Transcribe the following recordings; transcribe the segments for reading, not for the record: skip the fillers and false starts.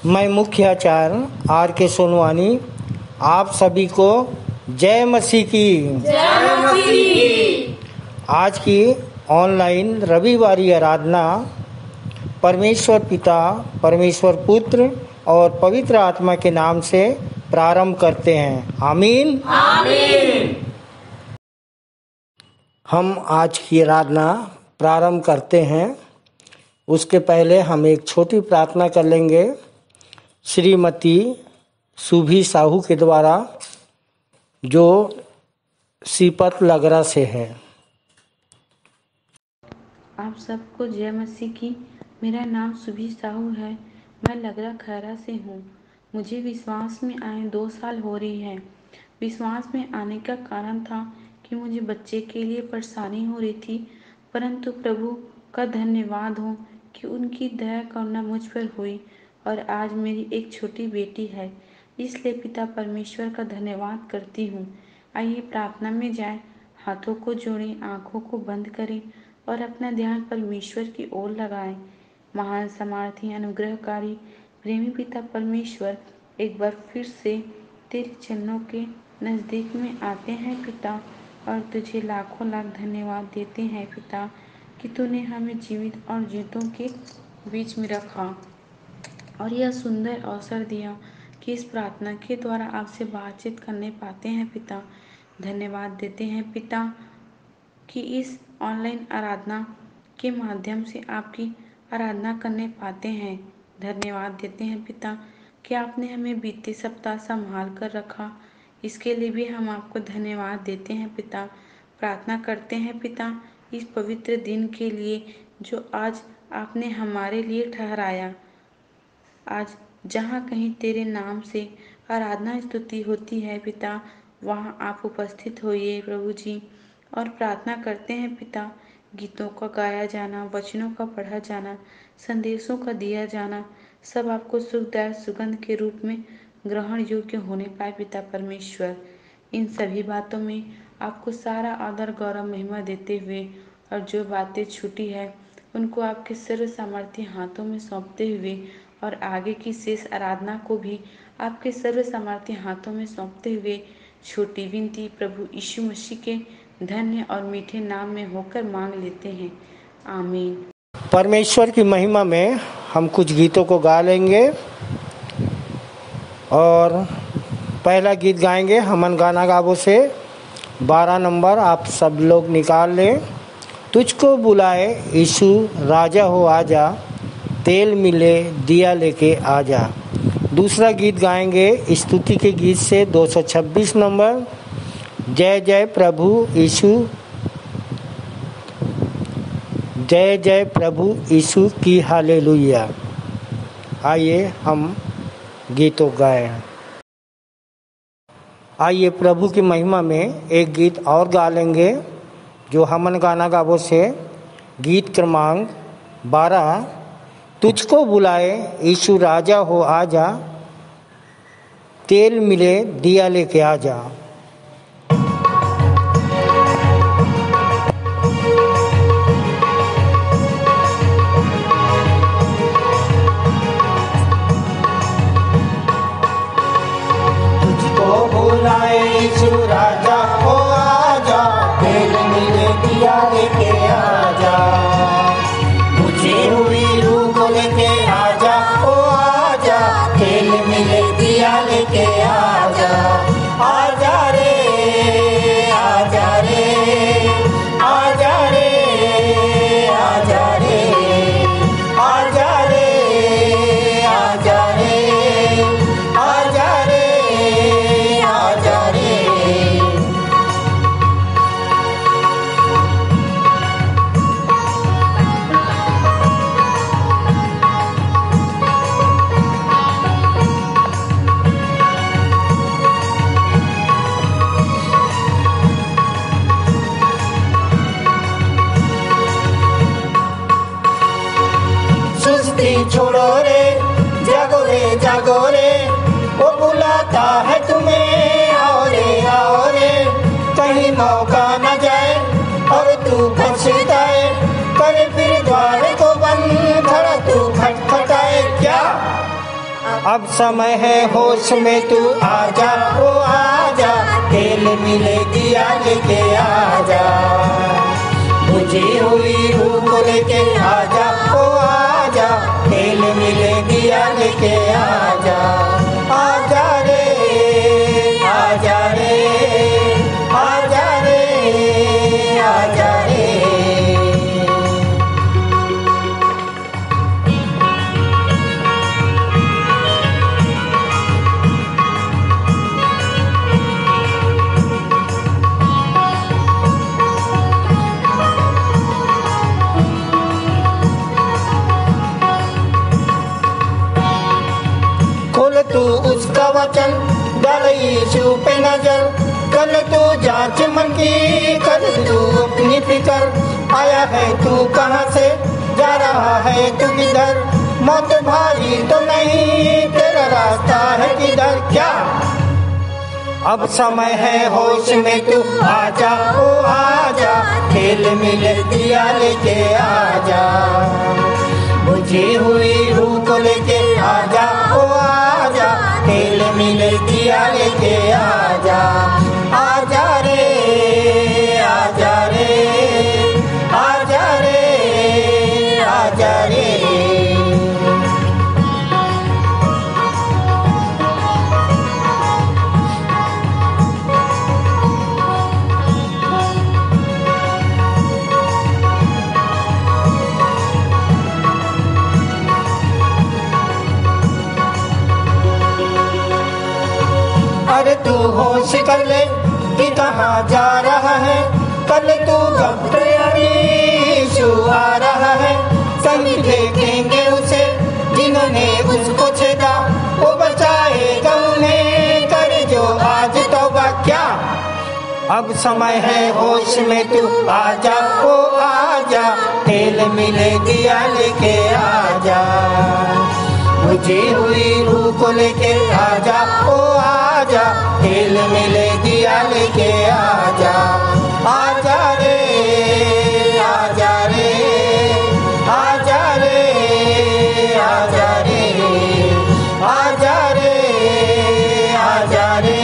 मैं मुख्य आचार्य आर के सोनवानी आप सभी को जय मसीह की। जय मसीह। आज की ऑनलाइन रविवारी आराधना परमेश्वर पिता, परमेश्वर पुत्र और पवित्र आत्मा के नाम से प्रारंभ करते हैं। आमीन आमीन। हम आज की आराधना प्रारंभ करते हैं। उसके पहले हम एक छोटी प्रार्थना कर लेंगे श्रीमती सुभी साहू के द्वारा, जो सीपत लगरा से है। आप सबको जय मसीह की। मेरा नाम सुभी साहू है। मैं लगरा खैरा से हूँ। मुझे विश्वास में आए 2 साल हो रही है। विश्वास में आने का कारण था कि मुझे बच्चे के लिए परेशानी हो रही थी, परंतु प्रभु का धन्यवाद हो कि उनकी दया करुणा मुझ पर हुई और आज मेरी एक छोटी बेटी है। इसलिए पिता परमेश्वर का धन्यवाद करती हूँ। आइए प्रार्थना में जाएं, हाथों को जोड़ें, आंखों को बंद करें और अपना ध्यान परमेश्वर की ओर लगाएं। महान सामर्थी अनुग्रहकारी प्रेमी पिता परमेश्वर, एक बार फिर से तेरे चरणों के नज़दीक में आते हैं पिता, और तुझे लाखों लाख धन्यवाद देते हैं पिता कि तूने हमें जीवित और जीतों के बीच में रखा और यह सुंदर अवसर दिया कि इस प्रार्थना के द्वारा आपसे बातचीत करने पाते हैं पिता। धन्यवाद देते हैं पिता कि इस ऑनलाइन आराधना के माध्यम से आपकी आराधना करने पाते हैं। धन्यवाद देते हैं पिता कि आपने हमें बीते सप्ताह संभाल कर रखा। इसके लिए भी हम आपको धन्यवाद देते हैं पिता। प्रार्थना करते हैं पिता इस पवित्र दिन के लिए जो आज आपने हमारे लिए ठहराया। आज जहाँ कहीं तेरे नाम से आराधना स्तुति होती है पिता, वहाँ आप उपस्थित होइए प्रभु जी। और प्रार्थना करते हैं पिता, गीतों का गाया जाना, वचनों का पढ़ा जाना, संदेशों का दिया जाना, सब आपको सुखदायक सुगंध के रूप में ग्रहण योग्य होने पाए पिता परमेश्वर। इन सभी बातों में आपको सारा आदर गौरव महिमा देते हुए और जो बातें छूटी है उनको आपके सर्व सामर्थ्य हाथों में सौंपते हुए और आगे की शेष आराधना को भी आपके सर्व सामर्थ्य हाथों में सौंपते हुए छोटी विनती प्रभु यीशु मसीह के धन्य और मीठे नाम में होकर मांग लेते हैं। आमीन। परमेश्वर की महिमा में हम कुछ गीतों को गा लेंगे और पहला गीत गाएंगे हमन गाना गावो से 12 नंबर। आप सब लोग निकाल लें। तुझको बुलाए यीशु राजा हो आजा, तेल मिले दिया लेके आजा। दूसरा गीत गाएंगे स्तुति के गीत से 226 नंबर, जय जय प्रभु यीशु, जय जय प्रभु यीशु की हालेलुया। आइए हम गीतों गाएं। आइए प्रभु की महिमा में एक गीत और गा लेंगे जो हमन गाना गावो से गीत क्रमांक 12, तुझको बुलाए यीशु राजा हो आजा, तेल मिले दिया लेके आजा। तुझको बुलाए यीशु राजा हो आजा, तेल मिले दिया लेके आजा। मुझे हुई रूह को लेके आजा ओ आजा, तेल मिले दिया लेके आजा। आजा रे आजा रे आजा रे आजा रे आजा रे आजा रे आजा रे आजा रे। सुस्ती छोड़ो रे, जागो रे, वो बुलाता है तुम्हें, आओ रे, कहीं मौका न जाए और तू पछताए, करे फिर द्वार को बंद, खड़ा तू खटखटाए क्या। अब समय है होश में तू आजा ओ आजा, तेल मिले दिया लेके आजा, बुझी हुई रूह को लेके आजा ओ आजा, तेल मिले दिया लेके आजा, आजा रे आजा रे आजा रे आजा रे। खोल तू उसका वचन, डाल यीशु पे नजर, कल तू जांच मन की, कर तू अपनी फिकर, आया है तू कहाँ से, जा रहा है तू किधर, मौत भारी तो नहीं, तेरा रास्ता है किधर क्या। अब समय है होश में तू आजा ओ आजा, खेल मिले दिया लेके आजा, बुझी हुई रूह को लेके आजा ओ आजा, खेल मिले दिया लेके आजा, आजा रे आजा रे आजा रे आजा रे। अरे तू होश कर ले कि कहाँ जा रहा है, कल तू यीशु आ रहा है, संग देखेंगे उसे जिन्होंने उसको छेदा, वो बचाएगा उन्हें, कर जो आज तौबा क्या। अब समय है होश में तू आजा ओ आजा, तेल मिले दिया लेके आजा, बुझी हुई रूह को लेके आजा ओ आजा, तेल मिले दिया लेके आजा, आजा रे आजा रे आजा रे आजा रे आजा रे आजा रे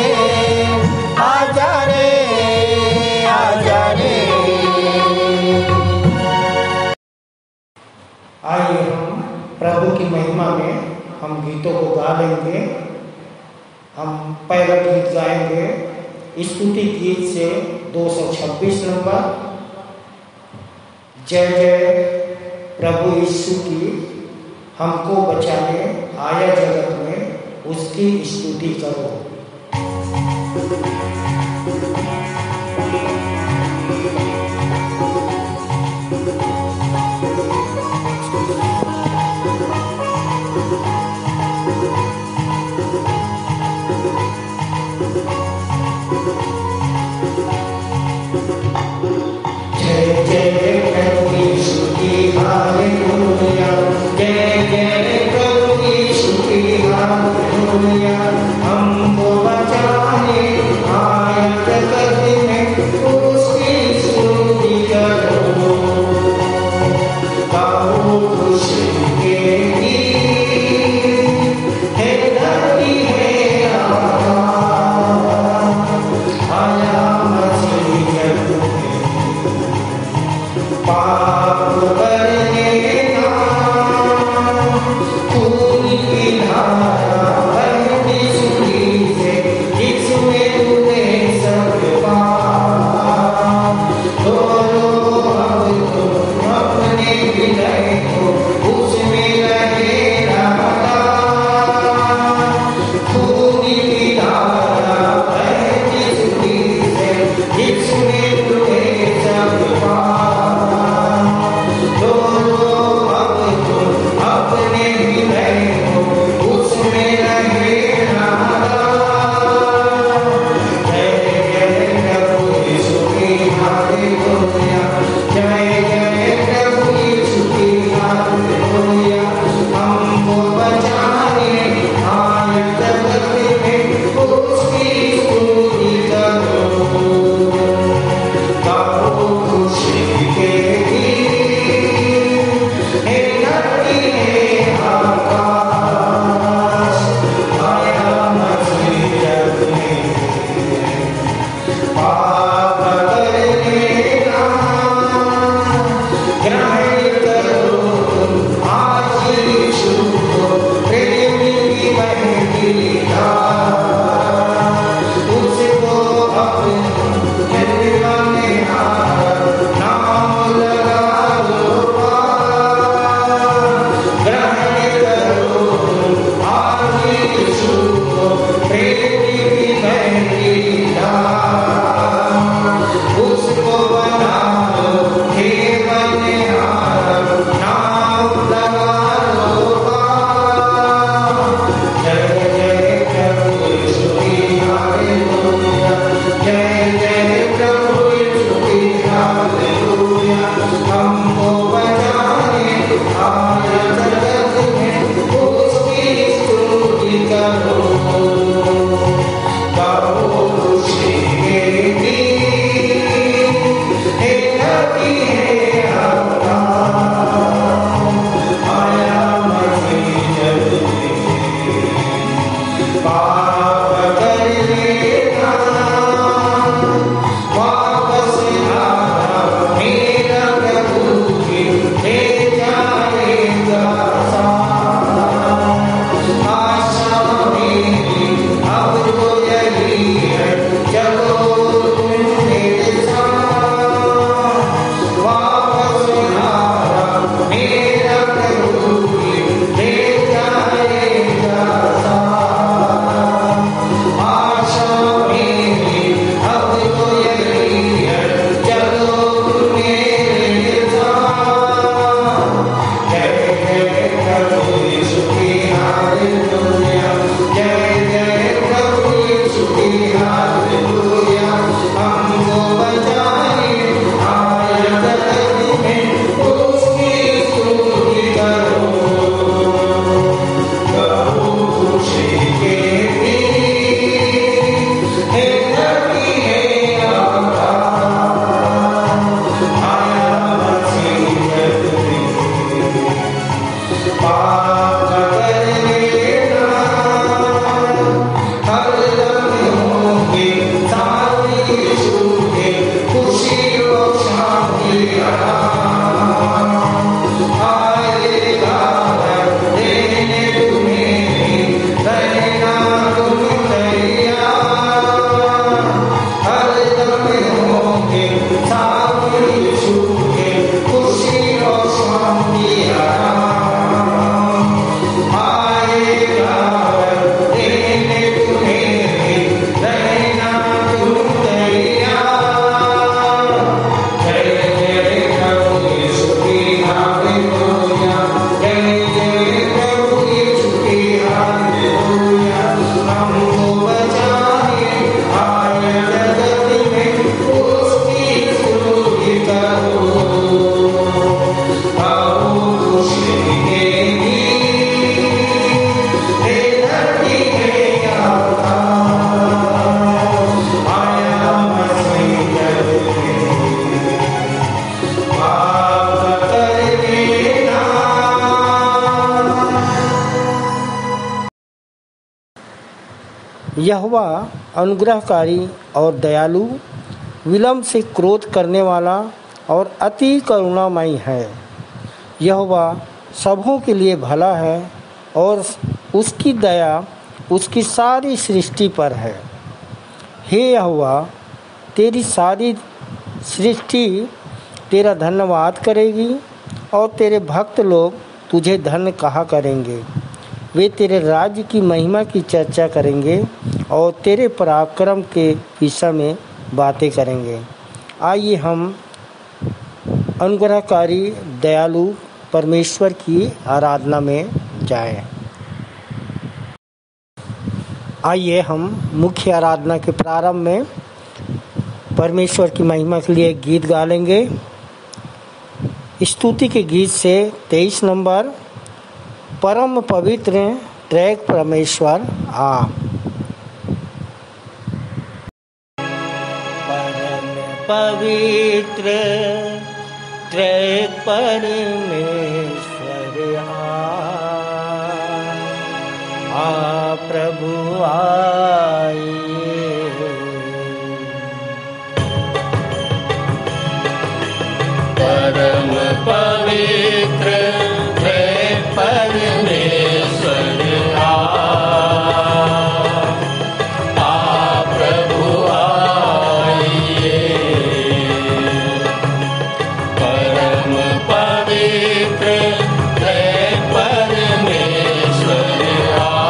आजा रे आजा रे। आइए हम प्रभु की महिमा में हम गीतों को गा लेंगे। हम पहला गीत गाएंगे स्तुति गीत से 226 नंबर, जय जय प्रभु यीशु की हमको बचाने आया जगत में, उसकी स्तुति करो। हमको बचाने आया जगत में, उसकी स्तुति करो, गाओ खुशी के गीत, हालेलुया जय जय प्रभु यीशु की हालेलुया हमको बचाए आए धरती में उसकी स्तुति करो प्रभु खुशी के गीत हे धरती हे आकाश आया मसीह पाप करने ना हर लम्हों के सारी सुखे खुशी और शांति आएगा देने तुम्हें रहना तुम तैयार हर लम्हों के सारी सुखे खुशी और शांति आएगा देने तुम्हें रहना तुम तैयार जय जय प्रभु यीशु की हालेलुया जय जय प्रभु यीशु की हालेलुया हमको बचाए आए जगत में उसकी स्तुति करो आओ खुशी के गीत हे धरती हे आकाश आया मसीह जग में पाप करने ना यहोवा अनुग्रहकारी और दयालु विलम्ब से क्रोध करने वाला और अति करुणामयी है यहोवा सबों के लिए भला है और उसकी दया उसकी सारी सृष्टि पर है हे यहोवा तेरी सारी सृष्टि तेरा धन्यवाद करेगी और तेरे भक्त लोग तुझे धन्य कहा करेंगे वे तेरे राज्य की महिमा की चर्चा करेंगे और तेरे पराक्रम के विषय में बातें करेंगे आइए हम अनुग्रहकारी दयालु परमेश्वर की आराधना में जाएं। आइए हम मुख्य आराधना के प्रारंभ में परमेश्वर की महिमा के लिए गीत गा लेंगे। स्तुति के गीत से 23 नंबर परम पवित्र ट्रैक परमेश्वर आ परम पवित्र ट्रैक परमेश्वर आ प्रभु आइए परम पवित्र ट्रैक परमेश्वर आ प्रभु आइए परम पवित्र ट्रैक परमेश्वर आ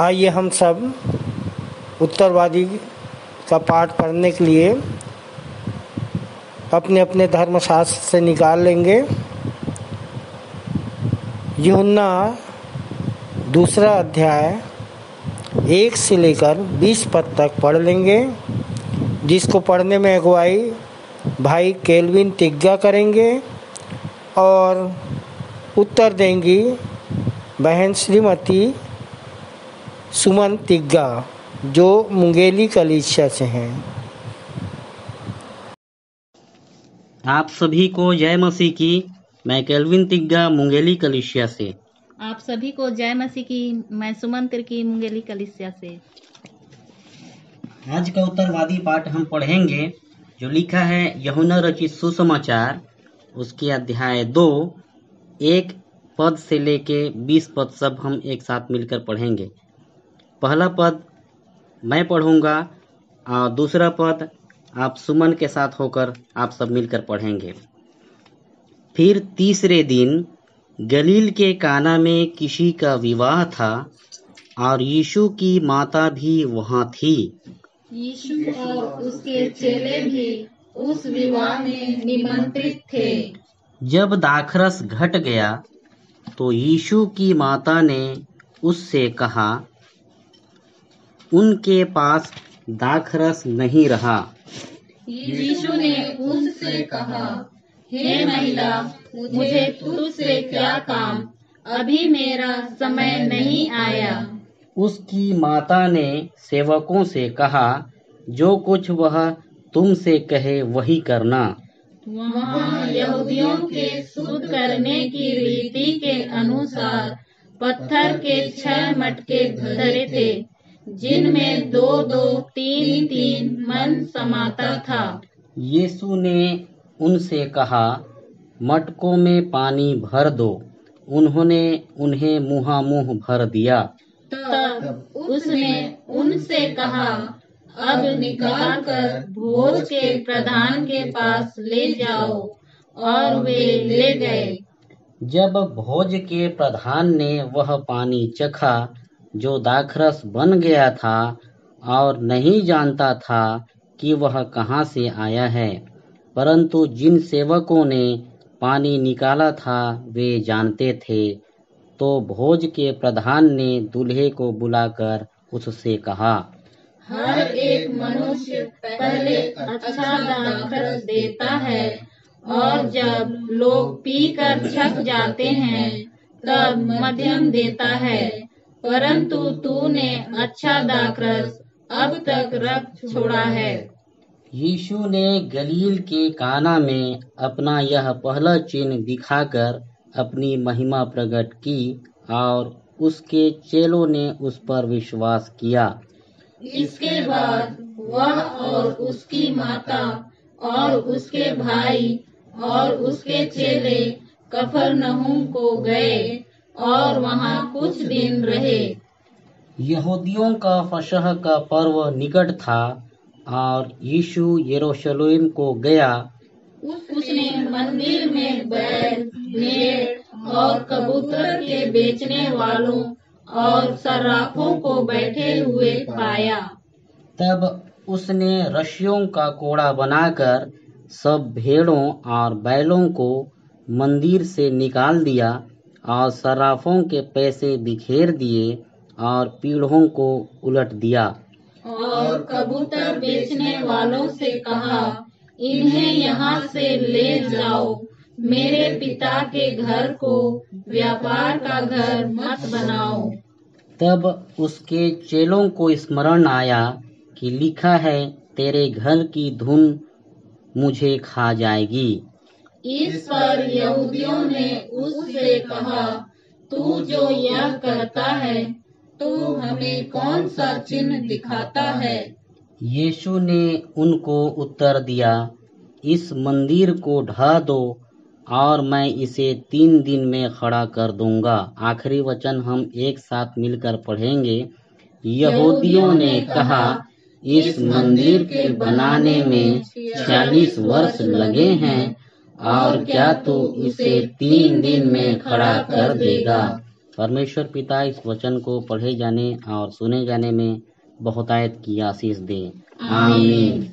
आइए हम सब उत्तरवादी का पाठ पढ़ने के लिए अपने अपने धर्मशास्त्र से निकाल लेंगे। यूहन्ना 2 अध्याय 1 से लेकर 20 पद तक पढ़ लेंगे, जिसको पढ़ने में अगुवाई भाई केल्विन तिग्गा करेंगे और उत्तर देंगी बहन श्रीमती सुमन तिग्गा, जो मुंगेली कलीसिया से हैं। आप सभी को जय मसीह की। मैं केल्विन तिग्गा मुंगेली कलीसिया से। आप सभी को जय मसीह की। मैं सुमन तिर्की मुंगेली कलीसिया से। आज का उत्तरवादी पाठ हम पढ़ेंगे जो लिखा है यूहन्ना रचित सुसमाचार, उसके अध्याय 2 1 पद से लेके 20 पद सब हम एक साथ मिलकर पढ़ेंगे। पहला पद मैं पढ़ूंगा और दूसरा पद आप सुमन के साथ होकर आप सब मिलकर पढ़ेंगे। फिर तीसरे दिन गलील के काना में किसी का विवाह था और यीशु की माता भी वहां थी। यीशु और उसके चेले भी उस विवाह में निमंत्रित थे। जब दाखरस घट गया तो यीशु की माता ने उससे कहा, उनके पास दाखरस नहीं रहा। यीशु ने उससे कहा, हे महिला, मुझे तुझसे क्या काम? अभी मेरा समय नहीं आया। उसकी माता ने सेवकों से कहा, जो कुछ वह तुमसे कहे वही करना। वहाँ यहूदियों के शुद्ध करने की रीति के अनुसार पत्थर के 6 मटके धरे थे, जिनमें 2-2 3-3 मन समाता था। यीशु ने उनसे कहा, मटकों में पानी भर दो। उन्होंने उन्हें मुँहामुँह भर दिया। तब उसने उनसे कहा, अब निकाल कर भोज के प्रधान के पास ले जाओ। और वे ले गए। जब भोज के प्रधान ने वह पानी चखा जो दाखरस बन गया था और नहीं जानता था कि वह कहाँ से आया है, परंतु जिन सेवकों ने पानी निकाला था वे जानते थे, तो भोज के प्रधान ने दूल्हे को बुलाकर उससे कहा, हर एक मनुष्य पहले अच्छा दाखरस देता है और जब लोग पीकर थक जाते हैं तब मध्यम देता है, परंतु तूने अच्छा दाखरस अब तक रख छोड़ा है। यीशु ने गलील के काना में अपना यह पहला चिन्ह दिखाकर अपनी महिमा प्रकट की और उसके चेलों ने उस पर विश्वास किया। इसके बाद वह और उसकी माता और उसके भाई और उसके चेले कफरनहूम को गए और वहाँ कुछ दिन रहे। यहूदियों का फसह का पर्व निकट था और यीशु यरूशलेम को गया। उसने मंदिर में बैल, भेड़ और कबूतर के बेचने वालों और सर्राफों को बैठे हुए पाया। तब उसने रस्सियों का कोड़ा बनाकर सब भेड़ों और बैलों को मंदिर से निकाल दिया और सर्राफों के पैसे बिखेर दिए और पीढ़ों को उलट दिया। और कबूतर बेचने वालों से कहा, इन्हें यहाँ से ले जाओ, मेरे पिता के घर को व्यापार का घर मत बनाओ। तब उसके चेलों को स्मरण आया कि लिखा है, तेरे घर की धुन मुझे खा जाएगी। इस पर यहूदियों ने उससे कहा, तू जो यह कहता है, तू हमें कौन सा चिन्ह दिखाता है? यीशु ने उनको उत्तर दिया, इस मंदिर को ढा दो और मैं इसे 3 दिन में खड़ा कर दूंगा। आखिरी वचन हम एक साथ मिलकर पढ़ेंगे। यहूदियों ने कहा, इस मंदिर के बनाने में 40 वर्ष लगे हैं और क्या तू इसे 3 दिन में खड़ा कर देगा? परमेश्वर पिता इस वचन को पढ़े जाने और सुने जाने में बहुतायत की आशीष दे। आमीन।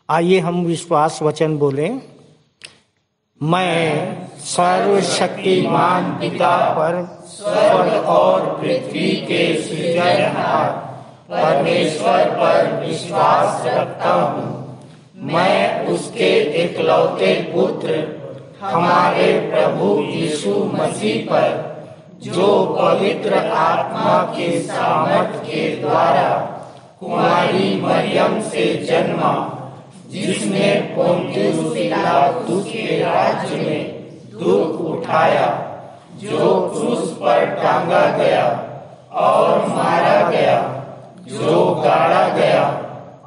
आइए हम विश्वास वचन बोलें। मैं सर्वशक्तिमान पिता पर स्वर्ग और पृथ्वी के सृजनहार परमेश्वर पर विश्वास रखता हूँ। मैं उसके एकलौते पुत्र हमारे प्रभु यीशु मसीह पर, जो पवित्र आत्मा के सामर्थ के द्वारा कुमारी मरियम से जन्मा, जिसने पोंतियुस पिलातुस के राज्य में दुख उठाया, जो क्रूस पर टांगा गया और मारा गया, जो गाड़ा गया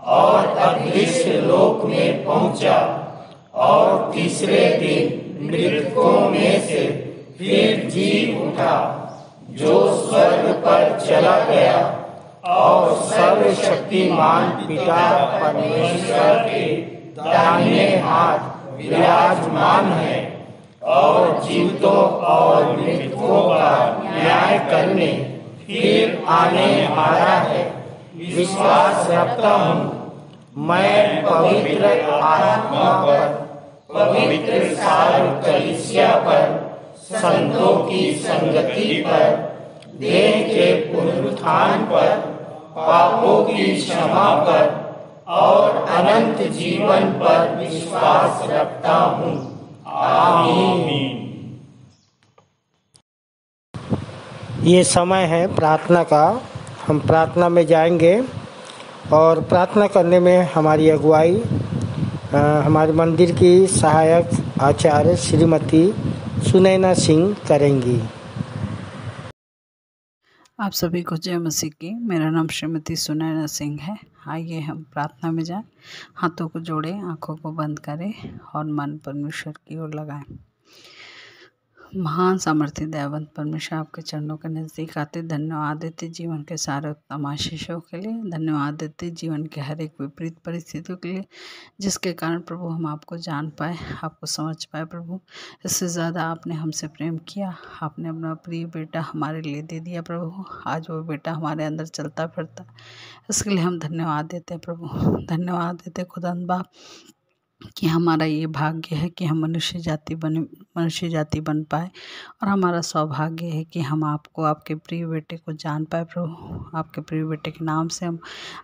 और अदृश्य लोक में पहुंचा, और तीसरे दिन मृतकों में से फिर जी उठा, जो स्वर्ग पर चला गया और सर्वशक्तिमान पिता परमेश्वर के दाहिने हाथ विराजमान है, और जीवितों और मृतकों का न्याय करने फिर आने वाला है। विश्वास रखता हूँ मैं पवित्र आत्मा पर, पवित्र सारी कलीसिया पर, संतों की संगति पर, देह के पुनरुत्थान पर, पापों की क्षमा पर और अनंत जीवन पर विश्वास रखता हूँ। आमीन। ये समय है प्रार्थना का। हम प्रार्थना में जाएंगे और प्रार्थना करने में हमारी अगुवाई हमारे मंदिर की सहायक आचार्य श्रीमती सुनैना सिंह करेंगी। आप सभी को जय मसीह की। मेरा नाम श्रीमती सुनैना सिंह है। आइए हम प्रार्थना में जाएं। हाथों को जोड़ें, आंखों को बंद करें और मन परमेश्वर की ओर लगाएं। महान सामर्थ्य दयावंत परमेश्वर, आपके चरणों के नज़दीक आते धन्यवाद देते जीवन के सारे उत्तम आशीषों के लिए। धन्यवाद देते जीवन के हर एक विपरीत परिस्थितियों के लिए, जिसके कारण प्रभु हम आपको जान पाए, आपको समझ पाए। प्रभु, इससे ज़्यादा आपने हमसे प्रेम किया, आपने अपना प्रिय बेटा हमारे लिए दे दिया। प्रभु, आज वो बेटा हमारे अंदर चलता फिरता, इसके लिए हम धन्यवाद देते हैं। प्रभु, धन्यवाद देते खुदावंद बाप कि हमारा ये भाग्य है कि हम मनुष्य जाति बन पाए, और हमारा सौभाग्य है कि हम आपको, आपके प्रिय बेटे को जान पाए। प्रभु, आपके प्रिय बेटे के नाम से हम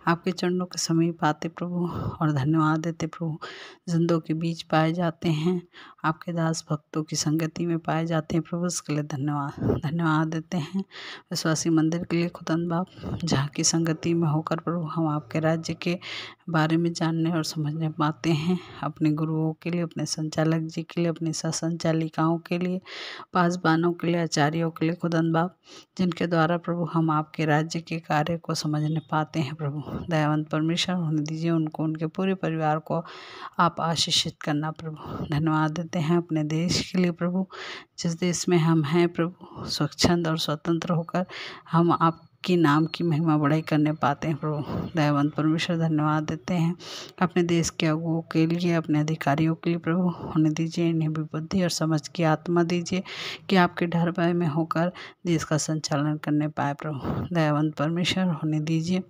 आपके चरणों के समीप आते प्रभु, और धन्यवाद देते प्रभु। जिंदों के बीच पाए जाते हैं, आपके दास भक्तों की संगति में पाए जाते हैं प्रभु, इसके लिए धन्यवाद देते हैं। विश्वासी मंदिर के लिए खुदावंद बाप, जहाँ की संगति में होकर प्रभु हम आपके राज्य के बारे में जानने और समझने पाते हैं। अपने गुरुओं के लिए, अपने संचालक जी के लिए, अपनी संचालिकाओं के लिए, पासबानों के लिए, आचार्यों के लिए खुदावंद बाप, जिनके द्वारा प्रभु हम आपके राज्य के कार्य को समझने पाते हैं। प्रभु, दयावंत परमेश्वर होने दीजिए उनको, उनके पूरे परिवार को आप आशीषित करना। प्रभु, धन्यवाद देते हैं अपने देश के लिए प्रभु, जिस देश में हम हैं प्रभु, स्वच्छंद और स्वतंत्र होकर हम आपकी नाम की महिमा बढ़ाई करने पाते हैं। प्रभु, दयावंत परमेश्वर धन्यवाद देते हैं अपने देश के अगुओं के लिए, अपने अधिकारियों के लिए। प्रभु, होने दीजिए इन्हें भी बुद्धि और समझ की आत्मा दीजिए कि आपके डर भय में होकर देश का संचालन करने पाए। प्रभु, दयावंत परमेश्वर होने दीजिए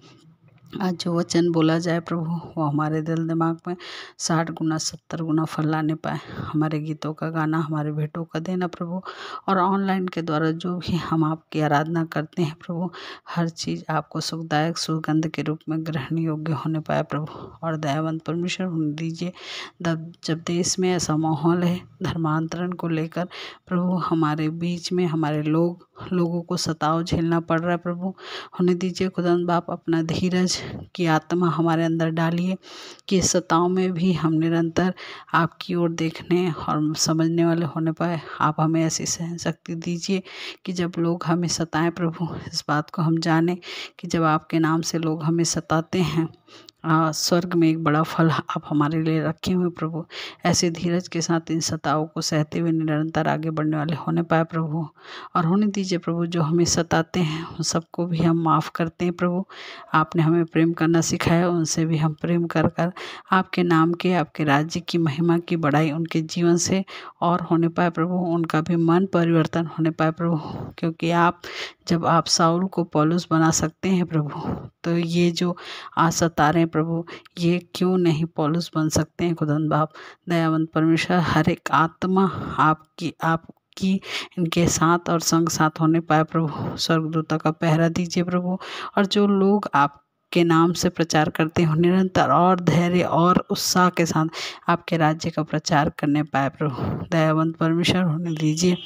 आज जो वचन बोला जाए प्रभु, वो हमारे दिल दिमाग में 60 गुना 70 गुना फल लाने पाए। हमारे गीतों का गाना, हमारे भेंटों का देना प्रभु, और ऑनलाइन के द्वारा जो भी हम आपकी आराधना करते हैं प्रभु, हर चीज़ आपको सुखदायक सुगंध के रूप में ग्रहण योग्य होने पाए प्रभु। और दयावंत परमेश्वर होने दीजिए जब देश में ऐसा माहौल है धर्मांतरण को लेकर प्रभु, हमारे बीच में हमारे लोगों को सताव झेलना पड़ रहा है प्रभु, होने दीजिए खुदावंद बाप अपना धीरज की आत्मा हमारे अंदर डालिए कि इस सताव में भी हम निरंतर आपकी ओर देखने और समझने वाले होने पाए। आप हमें ऐसी सहन शक्ति दीजिए कि जब लोग हमें सताएं प्रभु, इस बात को हम जाने कि जब आपके नाम से लोग हमें सताते हैं, स्वर्ग में एक बड़ा फल आप हमारे लिए रखे हुए प्रभु। ऐसे धीरज के साथ इन सताओं को सहते हुए निरंतर आगे बढ़ने वाले होने पाए प्रभु। और होने दीजिए प्रभु, जो हमें सताते हैं उन सबको भी हम माफ़ करते हैं प्रभु। आपने हमें प्रेम करना सिखाया, उनसे भी हम प्रेम कर कर आपके नाम के, आपके राज्य की महिमा की बढ़ाई उनके जीवन से और होने पाए प्रभु। उनका भी मन परिवर्तन होने पाए प्रभु, क्योंकि जब आप साउल को पौलुस बना सकते हैं प्रभु, तो ये जो आज सता रहे हैं प्रभु, ये क्यों नहीं पौलुस बन सकते हैं खुदावंद बाप। दयावंत परमेश्वर, हर एक आत्मा आपकी इनके साथ और संग साथ होने पाए प्रभु। स्वर्गदूतों का पहरा दीजिए प्रभु। और जो लोग आपके नाम से प्रचार करते हो, निरंतर और धैर्य और उत्साह के साथ आपके राज्य का प्रचार करने पाए प्रभु। दयावंत परमेश्वर, होने दीजिए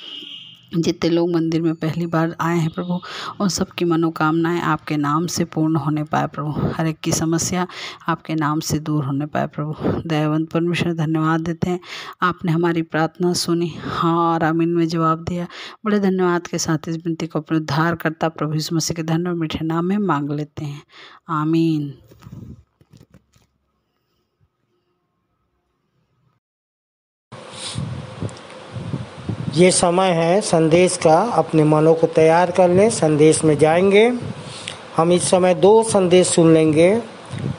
जितने लोग मंदिर में पहली बार आए हैं प्रभु, उन सब की मनोकामनाएं आपके नाम से पूर्ण होने पाए प्रभु। हर एक की समस्या आपके नाम से दूर होने पाए प्रभु। दयावंत परमेश्वर, धन्यवाद देते हैं, आपने हमारी प्रार्थना सुनी, हाँ और आमीन में जवाब दिया। बड़े धन्यवाद के साथ इस विनती को अपने उद्धार करता प्रभु यीशु मसीह के धन्य और मीठे नाम में मांग लेते हैं, आमीन। ये समय है संदेश का, अपने मनों को तैयार कर लें, संदेश में जाएंगे। हम इस समय 2 संदेश सुन लेंगे।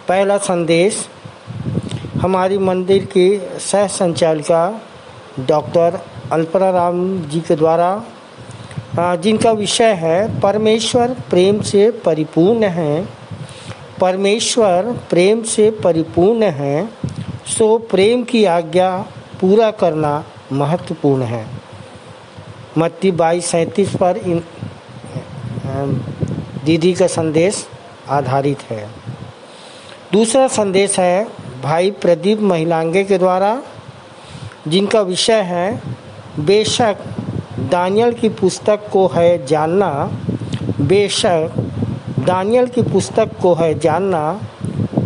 पहला संदेश हमारी मंदिर की सह संचालिका डॉक्टर अल्पना राम जी के द्वारा, जिनका विषय है परमेश्वर प्रेम से परिपूर्ण है। परमेश्वर प्रेम से परिपूर्ण है, सो प्रेम की आज्ञा पूरा करना महत्वपूर्ण है। मत्ती 22:37 पर इन दीदी का संदेश आधारित है। दूसरा संदेश है भाई प्रदीप महिलांगे के द्वारा, जिनका विषय है बेशक दानियल की पुस्तक को है जानना, बेशक दानियल की पुस्तक को है जानना,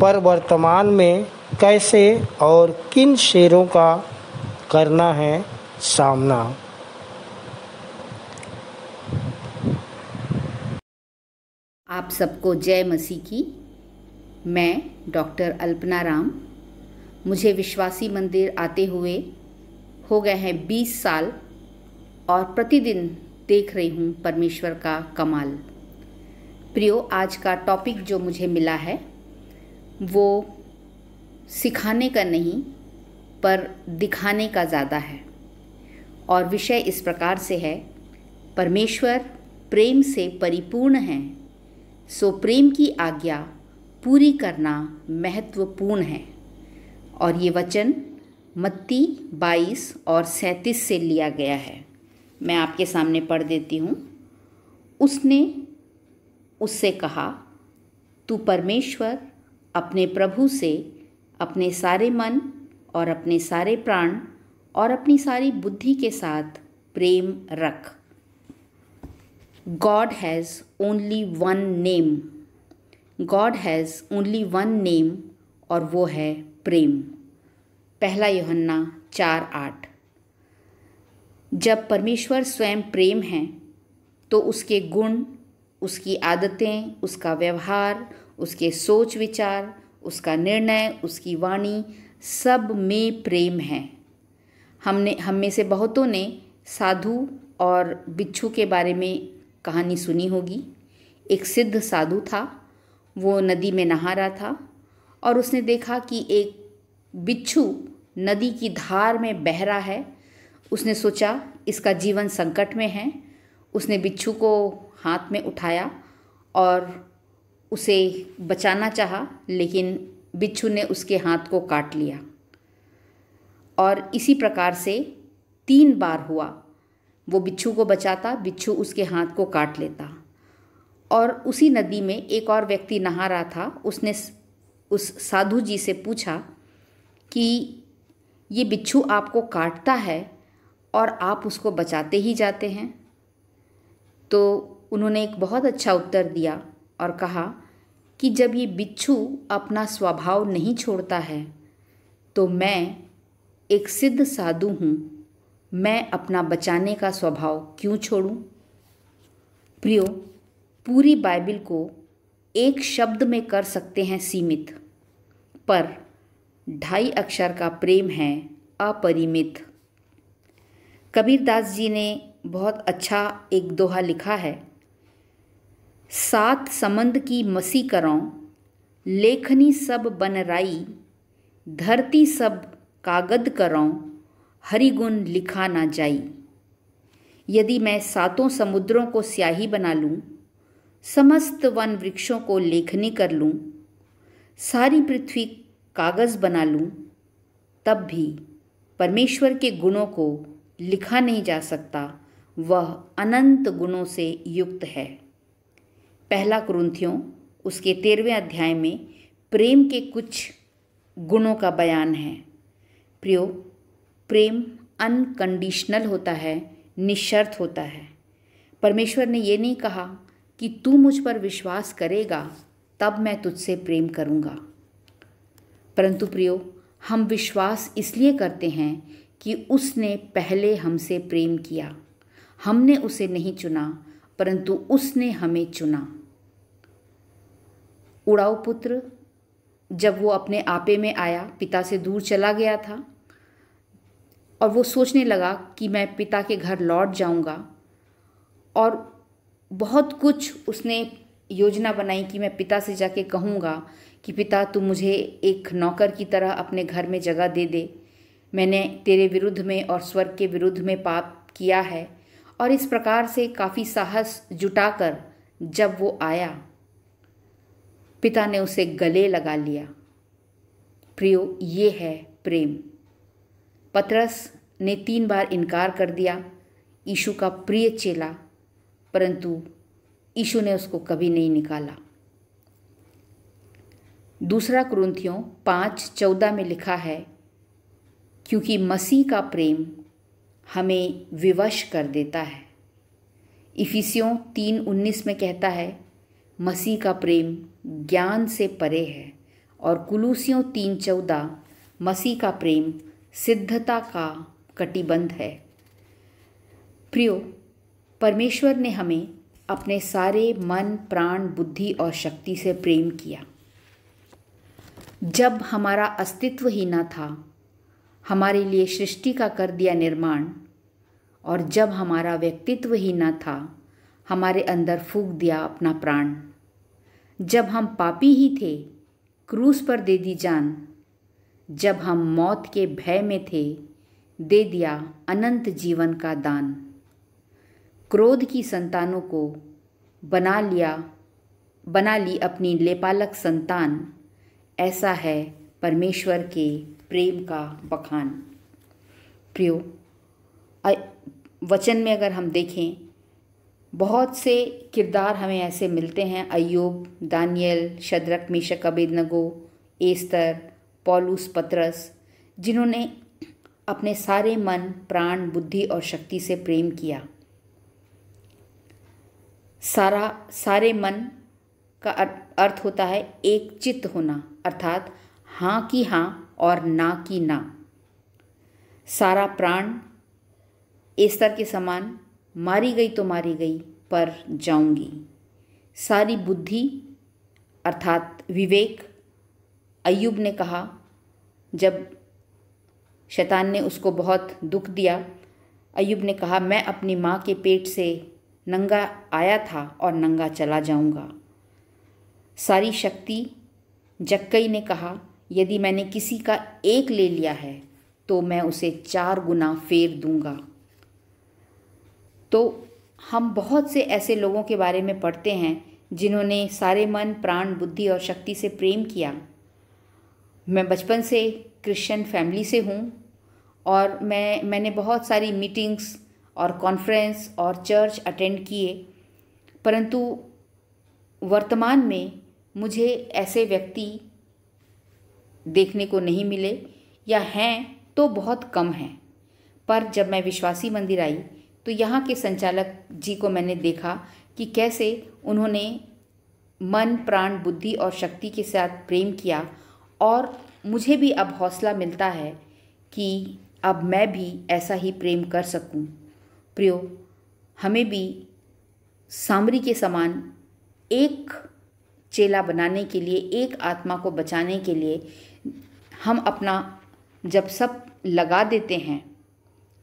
पर वर्तमान में कैसे और किन शेरों का करना है सामना। आप सबको जय मसीह की। मैं डॉक्टर अल्पना राम, मुझे विश्वासी मंदिर आते हुए हो गए हैं 20 साल और प्रतिदिन देख रही हूँ परमेश्वर का कमाल। प्रियो, आज का टॉपिक जो मुझे मिला है वो सिखाने का नहीं पर दिखाने का ज़्यादा है, और विषय इस प्रकार से है, परमेश्वर प्रेम से परिपूर्ण है, सो प्रेम की आज्ञा पूरी करना महत्वपूर्ण है। और ये वचन मत्ती 22 और 37 से लिया गया है। मैं आपके सामने पढ़ देती हूँ। उसने उससे कहा, तू परमेश्वर अपने प्रभु से अपने सारे मन और अपने सारे प्राण और अपनी सारी बुद्धि के साथ प्रेम रख। God has only one name. God has only one name, और वो है प्रेम। 1 यूहन्ना 4:8। जब परमेश्वर स्वयं प्रेम है तो उसके गुण, उसकी आदतें, उसका व्यवहार, उसके सोच विचार, उसका निर्णय, उसकी वाणी, सब में प्रेम है। हम में से बहुतों ने साधु और बिच्छू के बारे में कहानी सुनी होगी। एक सिद्ध साधु था, वो नदी में नहा रहा था और उसने देखा कि एक बिच्छू नदी की धार में बह रहा है। उसने सोचा इसका जीवन संकट में है। उसने बिच्छू को हाथ में उठाया और उसे बचाना चाहा, लेकिन बिच्छू ने उसके हाथ को काट लिया। और इसी प्रकार से 3 बार हुआ। वो बिच्छू को बचाता, बिच्छू उसके हाथ को काट लेता। और उसी नदी में एक और व्यक्ति नहा रहा था। उसने उस साधु जी से पूछा कि ये बिच्छू आपको काटता है और आप उसको बचाते ही जाते हैं। तो उन्होंने एक बहुत अच्छा उत्तर दिया और कहा कि जब ये बिच्छू अपना स्वभाव नहीं छोड़ता है तो मैं एक सिद्ध साधु हूँ, मैं अपना बचाने का स्वभाव क्यों छोड़ूं? प्रियो, पूरी बाइबल को एक शब्द में कर सकते हैं सीमित, पर 2.5 अक्षर का प्रेम है अपरिमित। कबीरदास जी ने बहुत अच्छा एक दोहा लिखा है। 7 समंद की मसी करौं, लेखनी सब बनराई, धरती सब कागद करौं, हरिगुण लिखा ना जाई। यदि मैं 7 समुद्रों को स्याही बना लूं, समस्त वन वृक्षों को लेखनी कर लूं, सारी पृथ्वी कागज बना लूं, तब भी परमेश्वर के गुणों को लिखा नहीं जा सकता। वह अनंत गुणों से युक्त है। 1 कुरिन्थियों उसके 13वें अध्याय में प्रेम के कुछ गुणों का बयान है। प्रियो, प्रेम अनकंडीशनल होता है, निशर्त होता है। परमेश्वर ने ये नहीं कहा कि तू मुझ पर विश्वास करेगा तब मैं तुझसे प्रेम करूँगा, परंतु प्रियो, हम विश्वास इसलिए करते हैं कि उसने पहले हमसे प्रेम किया। हमने उसे नहीं चुना, परंतु उसने हमें चुना। उड़ाऊ पुत्र जब वो अपने आपे में आया, पिता से दूर चला गया था और वो सोचने लगा कि मैं पिता के घर लौट जाऊंगा, और बहुत कुछ उसने योजना बनाई कि मैं पिता से जाके कहूँगा कि पिता, तू मुझे एक नौकर की तरह अपने घर में जगह दे दे। मैंने तेरे विरुद्ध में और स्वर्ग के विरुद्ध में पाप किया है। और इस प्रकार से काफ़ी साहस जुटाकर जब वो आया, पिता ने उसे गले लगा लिया। प्रियो, ये है प्रेम। पतरस ने 3 बार इनकार कर दिया, यीशु का प्रिय चेला, परंतु यीशु ने उसको कभी नहीं निकाला। 2 कुरिन्थियों 5:14 में लिखा है, क्योंकि मसीह का प्रेम हमें विवश कर देता है। इफिसियों 3:19 में कहता है, मसीह का प्रेम ज्ञान से परे है। और कुलूसियों 3:14, मसीह का प्रेम सिद्धता का कटिबंध है। प्रियो, परमेश्वर ने हमें अपने सारे मन, प्राण, बुद्धि और शक्ति से प्रेम किया। जब हमारा अस्तित्व ही न था, हमारे लिए सृष्टि का कर दिया निर्माण, और जब हमारा व्यक्तित्व ही न था, हमारे अंदर फूंक दिया अपना प्राण। जब हम पापी ही थे, क्रूस पर दे दी जान। जब हम मौत के भय में थे, दे दिया अनंत जीवन का दान। क्रोध की संतानों को बना ली अपनी लेपालक संतान। ऐसा है परमेश्वर के प्रेम का बखान। प्रियो, वचन में अगर हम देखें, बहुत से किरदार हमें ऐसे मिलते हैं। अय्यूब, Daniel, Shadrach, Meshach, Abednego, Esther, पौलुस, पतरस, जिन्होंने अपने सारे मन, प्राण, बुद्धि और शक्ति से प्रेम किया। सारे मन का अर्थ होता है एक चित्त होना, अर्थात हाँ की हाँ और ना की ना। सारा प्राण एस्तर के समान, मारी गई तो मारी गई पर जाऊंगी। सारी बुद्धि अर्थात विवेक, अय्यूब ने कहा जब शैतान ने उसको बहुत दुख दिया, अय्यूब ने कहा, मैं अपनी माँ के पेट से नंगा आया था और नंगा चला जाऊंगा। सारी शक्ति, जक्कई ने कहा, यदि मैंने किसी का एक ले लिया है तो मैं उसे 4 गुना फेर दूंगा। तो हम बहुत से ऐसे लोगों के बारे में पढ़ते हैं जिन्होंने सारे मन, प्राण, बुद्धि और शक्ति से प्रेम किया। मैं बचपन से क्रिश्चियन फैमिली से हूँ और मैंने बहुत सारी मीटिंग्स और कॉन्फ्रेंस और चर्च अटेंड किए, परंतु वर्तमान में मुझे ऐसे व्यक्ति देखने को नहीं मिले, या हैं तो बहुत कम हैं। पर जब मैं विश्वासी मंदिर आई तो यहाँ के संचालक जी को मैंने देखा कि कैसे उन्होंने मन, प्राण, बुद्धि और शक्ति के साथ प्रेम किया, और मुझे भी अब हौसला मिलता है कि अब मैं भी ऐसा ही प्रेम कर सकूं। प्रियो, हमें भी सामरी के समान एक चेला बनाने के लिए, एक आत्मा को बचाने के लिए हम अपना जब सब लगा देते हैं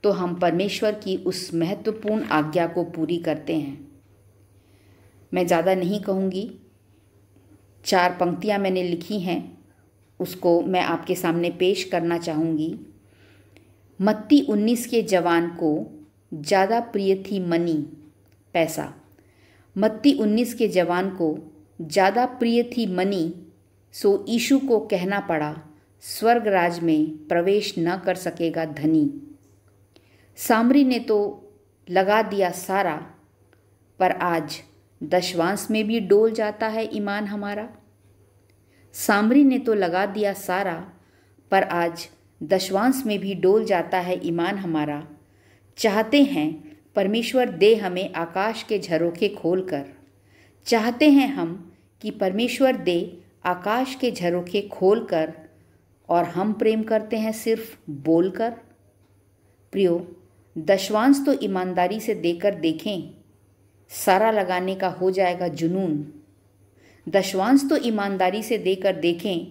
तो हम परमेश्वर की उस महत्वपूर्ण आज्ञा को पूरी करते हैं। मैं ज़्यादा नहीं कहूँगी, 4 पंक्तियाँ मैंने लिखी हैं, उसको मैं आपके सामने पेश करना चाहूँगी। मत्ती 19 के जवान को ज़्यादा प्रिय थी मनी, पैसा। मत्ती 19 के जवान को ज़्यादा प्रिय थी मनी, सो यीशु को कहना पड़ा, स्वर्ग राज में प्रवेश न कर सकेगा धनी। सामरी ने तो लगा दिया सारा, पर आज दशवांश में भी डोल जाता है ईमान हमारा। सामरी ने तो लगा दिया सारा, पर आज दशवांश में भी डोल जाता है ईमान हमारा। चाहते हैं परमेश्वर दे हमें आकाश के झरोखे खोलकर, चाहते हैं हम कि परमेश्वर दे आकाश के झरोखे खोलकर, और हम प्रेम करते हैं सिर्फ बोलकर। प्रियो, दशवांश तो ईमानदारी से देकर देखें, सारा लगाने का हो जाएगा जुनून। दशवांश तो ईमानदारी से देकर देखें,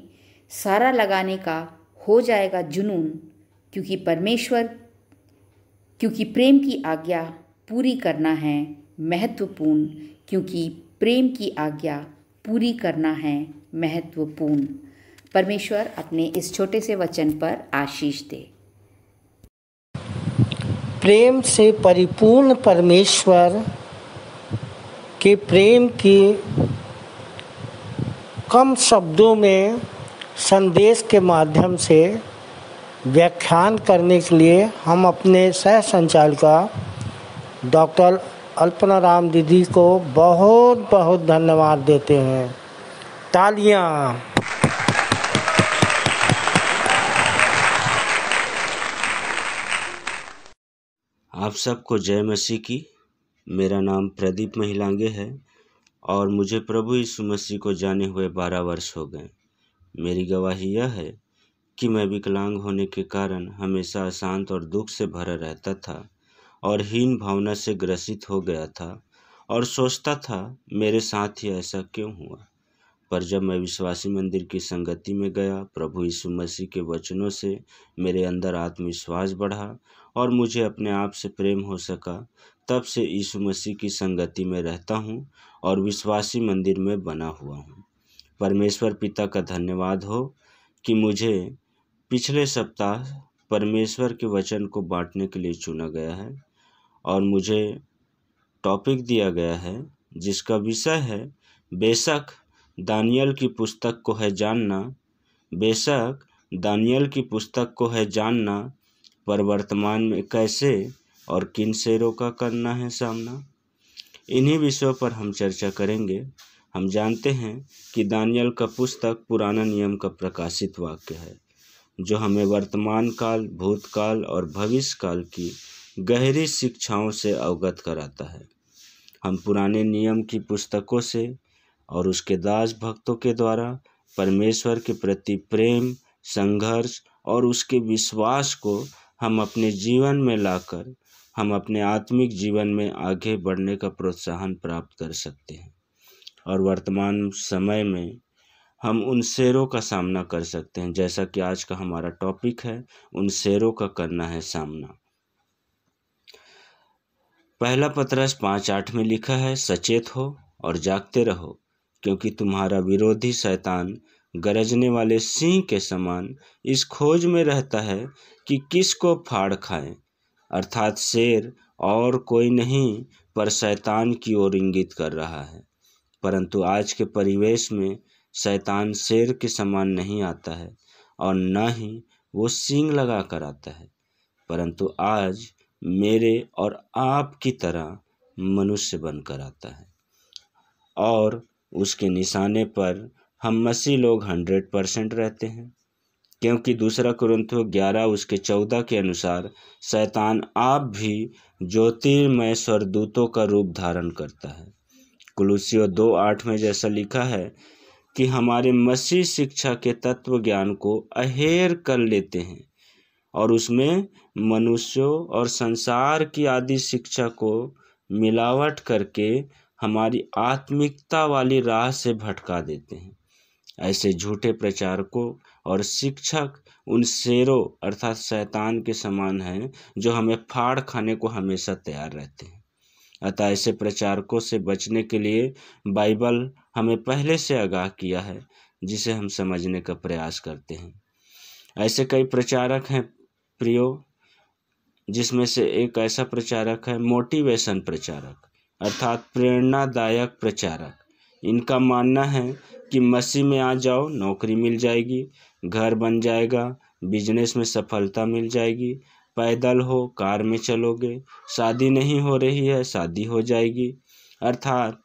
सारा लगाने का हो जाएगा जुनून, क्योंकि प्रेम की आज्ञा पूरी करना है महत्वपूर्ण, क्योंकि प्रेम की आज्ञा पूरी करना है महत्वपूर्ण। परमेश्वर अपने इस छोटे से वचन पर आशीष दे। प्रेम से परिपूर्ण परमेश्वर के प्रेम की कम शब्दों में संदेश के माध्यम से व्याख्यान करने के लिए हम अपने सह संचालिका डॉक्टर अल्पना राम दीदी को बहुत बहुत धन्यवाद देते हैं। तालियां। आप सबको जय मसीह की। मेरा नाम प्रदीप महिलांगे है और मुझे प्रभु यीशु मसीह को जाने हुए 12 वर्ष हो गए। मेरी गवाही यह है कि मैं विकलांग होने के कारण हमेशा अशांत और दुख से भरा रहता था और हीन भावना से ग्रसित हो गया था और सोचता था मेरे साथ ही ऐसा क्यों हुआ। पर जब मैं विश्वासी मंदिर की संगति में गया, प्रभु यीशु मसीह के वचनों से मेरे अंदर आत्मविश्वास बढ़ा और मुझे अपने आप से प्रेम हो सका। तब से यीशु मसीह की संगति में रहता हूँ और विश्वासी मंदिर में बना हुआ हूँ। परमेश्वर पिता का धन्यवाद हो कि मुझे पिछले सप्ताह परमेश्वर के वचन को बांटने के लिए चुना गया है और मुझे टॉपिक दिया गया है जिसका विषय है बेशक दानियल की पुस्तक को है जानना, बेशक दानियल की पुस्तक को है जानना, पर वर्तमान में कैसे और किन शेरों का करना है सामना। इन्हीं विषयों पर हम चर्चा करेंगे। हम जानते हैं कि दानियल का पुस्तक पुराना नियम का प्रकाशित वाक्य है जो हमें वर्तमान काल, भूतकाल और भविष्य काल की गहरी शिक्षाओं से अवगत कराता है। हम पुराने नियम की पुस्तकों से और उसके दास भक्तों के द्वारा परमेश्वर के प्रति प्रेम, संघर्ष और उसके विश्वास को हम अपने जीवन में लाकर हम अपने आत्मिक जीवन में आगे बढ़ने का प्रोत्साहन प्राप्त कर सकते हैं और वर्तमान समय में हम उन शेरों का सामना कर सकते हैं, जैसा कि आज का हमारा टॉपिक है, उन शेरों का करना है सामना। पहला पतरस 5:8 में लिखा है, सचेत हो और जागते रहो, क्योंकि तुम्हारा विरोधी शैतान गरजने वाले सिंह के समान इस खोज में रहता है कि किसको फाड़ खाए। अर्थात शेर और कोई नहीं पर शैतान की ओर इंगित कर रहा है। परंतु आज के परिवेश में शैतान शेर के समान नहीं आता है और न ही वो सींग लगा कर आता है, परंतु आज मेरे और आपकी तरह मनुष्य बनकर आता है और उसके निशाने पर हम मसीह लोग 100% रहते हैं, क्योंकि 2 कुरिन्थियों 11 उसके 14 के अनुसार शैतान आप भी ज्योतिर्मय स्वर्गदूतों का रूप धारण करता है। कुलुस्सियों 2:8 में जैसा लिखा है कि हमारे मसीह शिक्षा के तत्व ज्ञान को अहेर कर लेते हैं और उसमें मनुष्यों और संसार की आदि शिक्षा को मिलावट करके हमारी आत्मिकता वाली राह से भटका देते हैं। ऐसे झूठे प्रचारकों और शिक्षक उन शेरों अर्थात शैतान के समान हैं जो हमें फाड़ खाने को हमेशा तैयार रहते हैं। अतः ऐसे प्रचारकों से बचने के लिए बाइबल हमें पहले से आगाह किया है, जिसे हम समझने का प्रयास करते हैं। ऐसे कई प्रचारक हैं प्रियो, जिसमें से एक ऐसा प्रचारक है मोटिवेशन प्रचारक अर्थात प्रेरणादायक प्रचारक। इनका मानना है कि मसीह में आ जाओ, नौकरी मिल जाएगी, घर बन जाएगा, बिजनेस में सफलता मिल जाएगी, पैदल हो कार में चलोगे, शादी नहीं हो रही है शादी हो जाएगी। अर्थात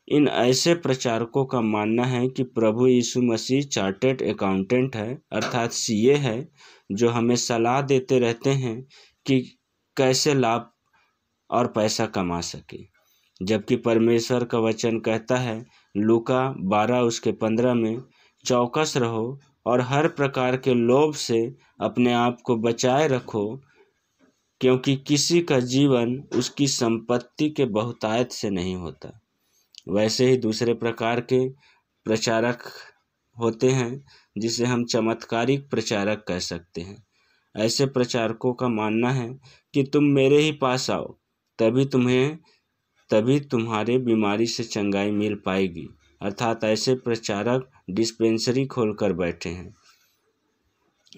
इन ऐसे प्रचारकों का मानना है कि प्रभु यीशु मसीह चार्टेड अकाउंटेंट है अर्थात सीए है, जो हमें सलाह देते रहते हैं कि कैसे लाभ और पैसा कमा सके। जबकि परमेश्वर का वचन कहता है लूका 12:15 में, चौकस रहो और हर प्रकार के लोभ से अपने आप को बचाए रखो, क्योंकि किसी का जीवन उसकी संपत्ति के बहुतायत से नहीं होता। वैसे ही दूसरे प्रकार के प्रचारक होते हैं जिसे हम चमत्कारिक प्रचारक कह सकते हैं। ऐसे प्रचारकों का मानना है कि तुम मेरे ही पास आओ, तभी तुम्हारे बीमारी से चंगाई मिल पाएगी। अर्थात ऐसे प्रचारक डिस्पेंसरी खोलकर बैठे हैं।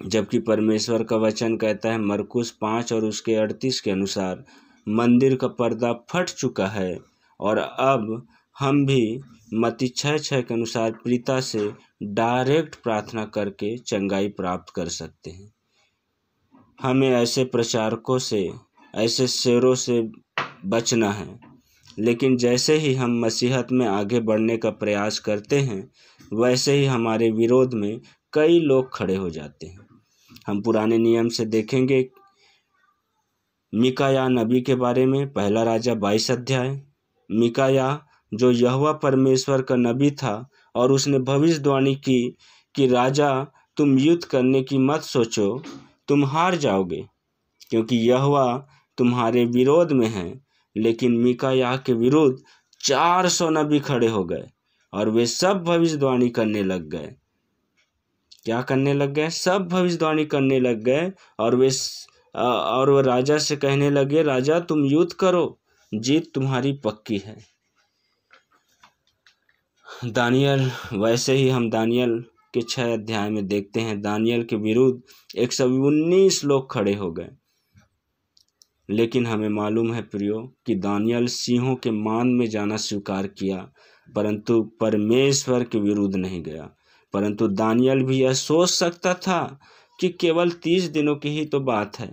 जबकि परमेश्वर का वचन कहता है मरकुस 5 और उसके 38 के अनुसार, मंदिर का पर्दा फट चुका है और अब हम भी मत्ती 6:6 के अनुसार पिता से डायरेक्ट प्रार्थना करके चंगाई प्राप्त कर सकते हैं। हमें ऐसे प्रचारकों से, ऐसे शेरों से बचना है। लेकिन जैसे ही हम मसीहत में आगे बढ़ने का प्रयास करते हैं, वैसे ही हमारे विरोध में कई लोग खड़े हो जाते हैं। हम पुराने नियम से देखेंगे मिकाया नबी के बारे में, पहला राजा 22 अध्याय। मिकाया जो यहोवा परमेश्वर का नबी था और उसने भविष्यवाणी की कि राजा तुम युद्ध करने की मत सोचो, तुम हार जाओगे, क्योंकि यहोवा तुम्हारे विरोध में है। लेकिन मिकायाह के विरुद्ध 400 नबी खड़े हो गए और वे सब भविष्यवाणी करने लग गए। क्या करने लग गए? सब भविष्यवाणी करने लग गए और वो राजा से कहने लगे, राजा तुम युद्ध करो, जीत तुम्हारी पक्की है। दानियल, वैसे ही हम दानियल के 6 अध्याय में देखते हैं, दानियल के विरुद्ध 119 लोग खड़े हो गए। लेकिन हमें मालूम है प्रियो कि दानियल सिंहों के मान में जाना स्वीकार किया, परंतु परमेश्वर के विरुद्ध नहीं गया। परंतु दानियल भी यह सोच सकता था कि केवल 30 दिनों की ही तो बात है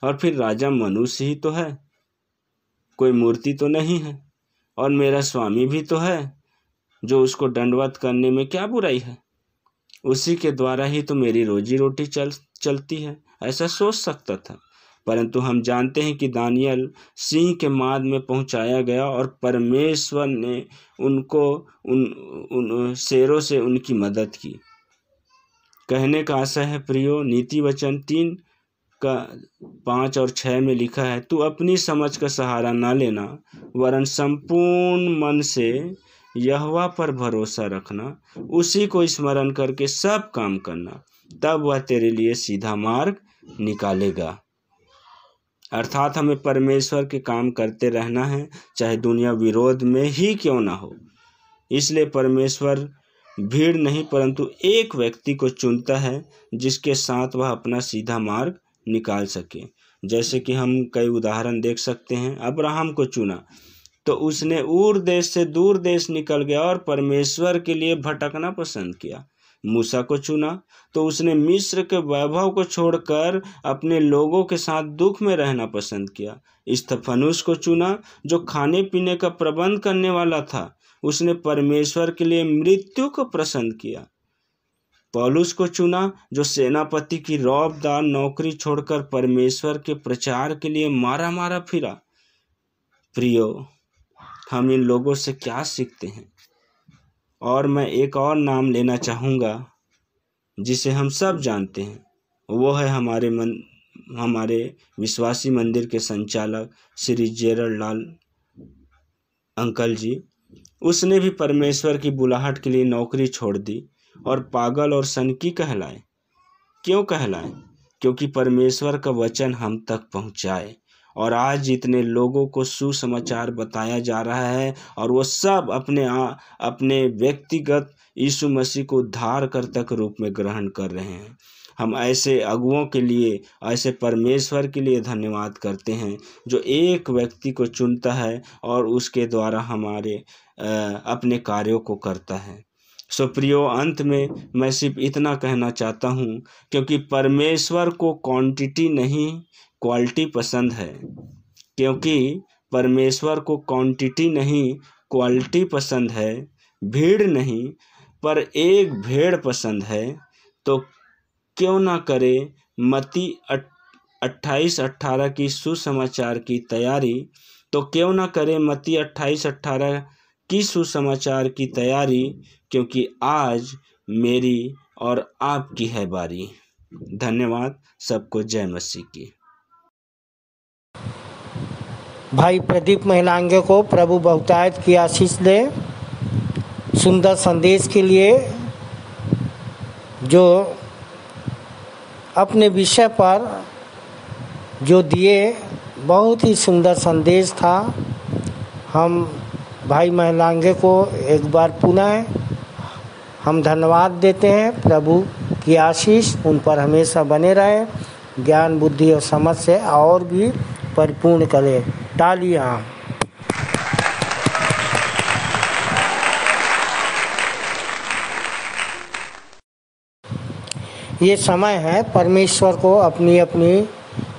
और फिर राजा मनुष्य ही तो है, कोई मूर्ति तो नहीं है, और मेरा स्वामी भी तो है जो उसको दंडवत करने में क्या बुराई है, उसी के द्वारा ही तो मेरी रोजी रोटी चलती है, ऐसा सोच सकता था। परंतु हम जानते हैं कि दानियल सिंह के माद में पहुंचाया गया और परमेश्वर ने उनको उन शेरों से उनकी मदद की। कहने का आशा है प्रियो, नीति वचन 3 का 5 और 6 में लिखा है, तू अपनी समझ का सहारा ना लेना, वरन संपूर्ण मन से यहोवा पर भरोसा रखना, उसी को स्मरण करके सब काम करना, तब वह तेरे लिए सीधा मार्ग निकालेगा। अर्थात हमें परमेश्वर के काम करते रहना है, चाहे दुनिया विरोध में ही क्यों ना हो। इसलिए परमेश्वर भीड़ नहीं परंतु एक व्यक्ति को चुनता है जिसके साथ वह अपना सीधा मार्ग निकाल सके। जैसे कि हम कई उदाहरण देख सकते हैं। अब्राहम को चुना तो उसने ऊर देश से दूर देश निकल गया और परमेश्वर के लिए भटकना पसंद किया। मूसा को चुना तो उसने मिस्र के वैभव को छोड़कर अपने लोगों के साथ दुख में रहना पसंद किया। स्तिफनुस को चुना जो खाने पीने का प्रबंध करने वाला था, उसने परमेश्वर के लिए मृत्यु को पसंद किया। पौलुस को चुना जो सेनापति की रौबदार नौकरी छोड़कर परमेश्वर के प्रचार के लिए मारा फिरा। प्रियो, हम इन लोगों से क्या सीखते हैं? और मैं एक और नाम लेना चाहूँगा जिसे हम सब जानते हैं, वो है हमारे विश्वासी मंदिर के संचालक श्री जेरल लाल अंकल जी, उसने भी परमेश्वर की बुलाहट के लिए नौकरी छोड़ दी और पागल और सनकी कहलाए। क्यों कहलाए? क्योंकि परमेश्वर का वचन हम तक पहुंचाए। और आज जितने लोगों को सुसमाचार बताया जा रहा है और वो सब अपने व्यक्तिगत यीशु मसीह को उद्धारकर्ता के रूप में ग्रहण कर रहे हैं। हम ऐसे अगुओं के लिए, ऐसे परमेश्वर के लिए धन्यवाद करते हैं जो एक व्यक्ति को चुनता है और उसके द्वारा हमारे अपने कार्यों को करता है। सो प्रियो, अंत में मैं सिर्फ इतना कहना चाहता हूँ, क्योंकि परमेश्वर को क्वांटिटी नहीं क्वालिटी पसंद है। क्योंकि परमेश्वर को क्वांटिटी नहीं क्वालिटी पसंद है, भीड़ नहीं पर एक भेड़ पसंद है। तो क्यों ना करे मत्ती 28:18 की सुसमाचार की तैयारी। तो क्यों ना करे मत्ती 28:18 की सुसमाचार की तैयारी, क्योंकि आज मेरी और आपकी है बारी। धन्यवाद। सबको जय मसीह की। भाई प्रदीप महिलांगे को प्रभु बहुतायत की आशीष दे। सुंदर संदेश के लिए जो अपने विषय पर जो दिए, बहुत ही सुंदर संदेश था। हम भाई महिलांगे को एक बार पुनः हम धन्यवाद देते हैं। प्रभु की आशीष उन पर हमेशा बने रहे, ज्ञान बुद्धि और समझ से और भी परिपूर्ण करे। तालियां। ये समय है परमेश्वर को अपनी अपनी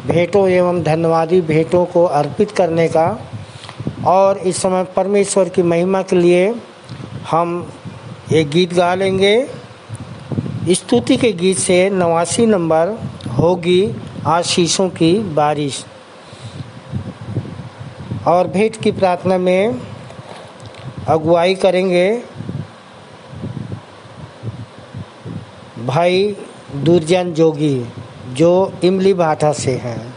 भेंटों एवं धन्यवादी भेंटों को अर्पित करने का। और इस समय परमेश्वर की महिमा के लिए हम एक गीत गा लेंगे। स्तुति के गीत से 89 नंबर, होगी आशीषों की बारिश। और भेंट की प्रार्थना में अगुवाई करेंगे भाई दुर्जन जोगी, जो इमली भाटा से हैं।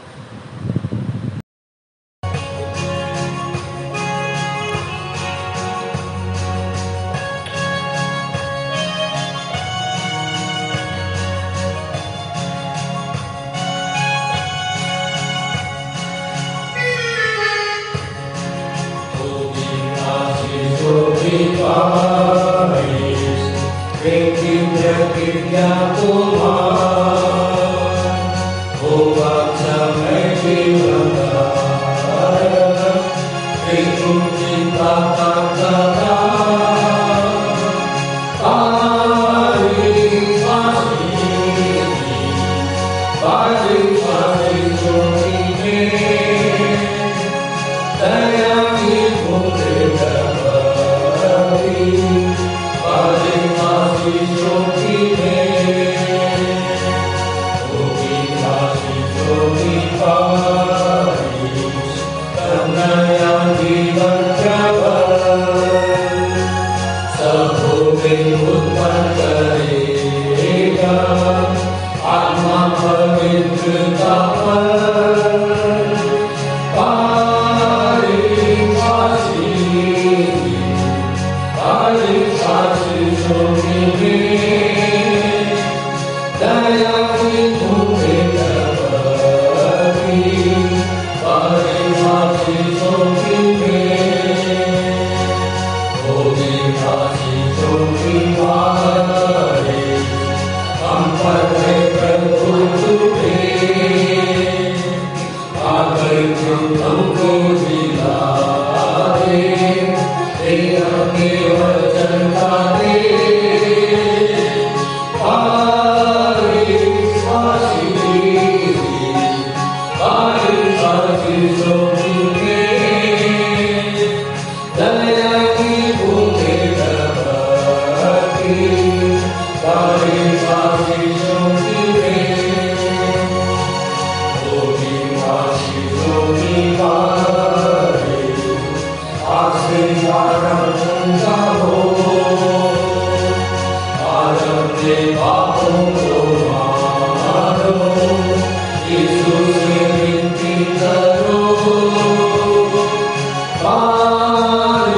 Bye.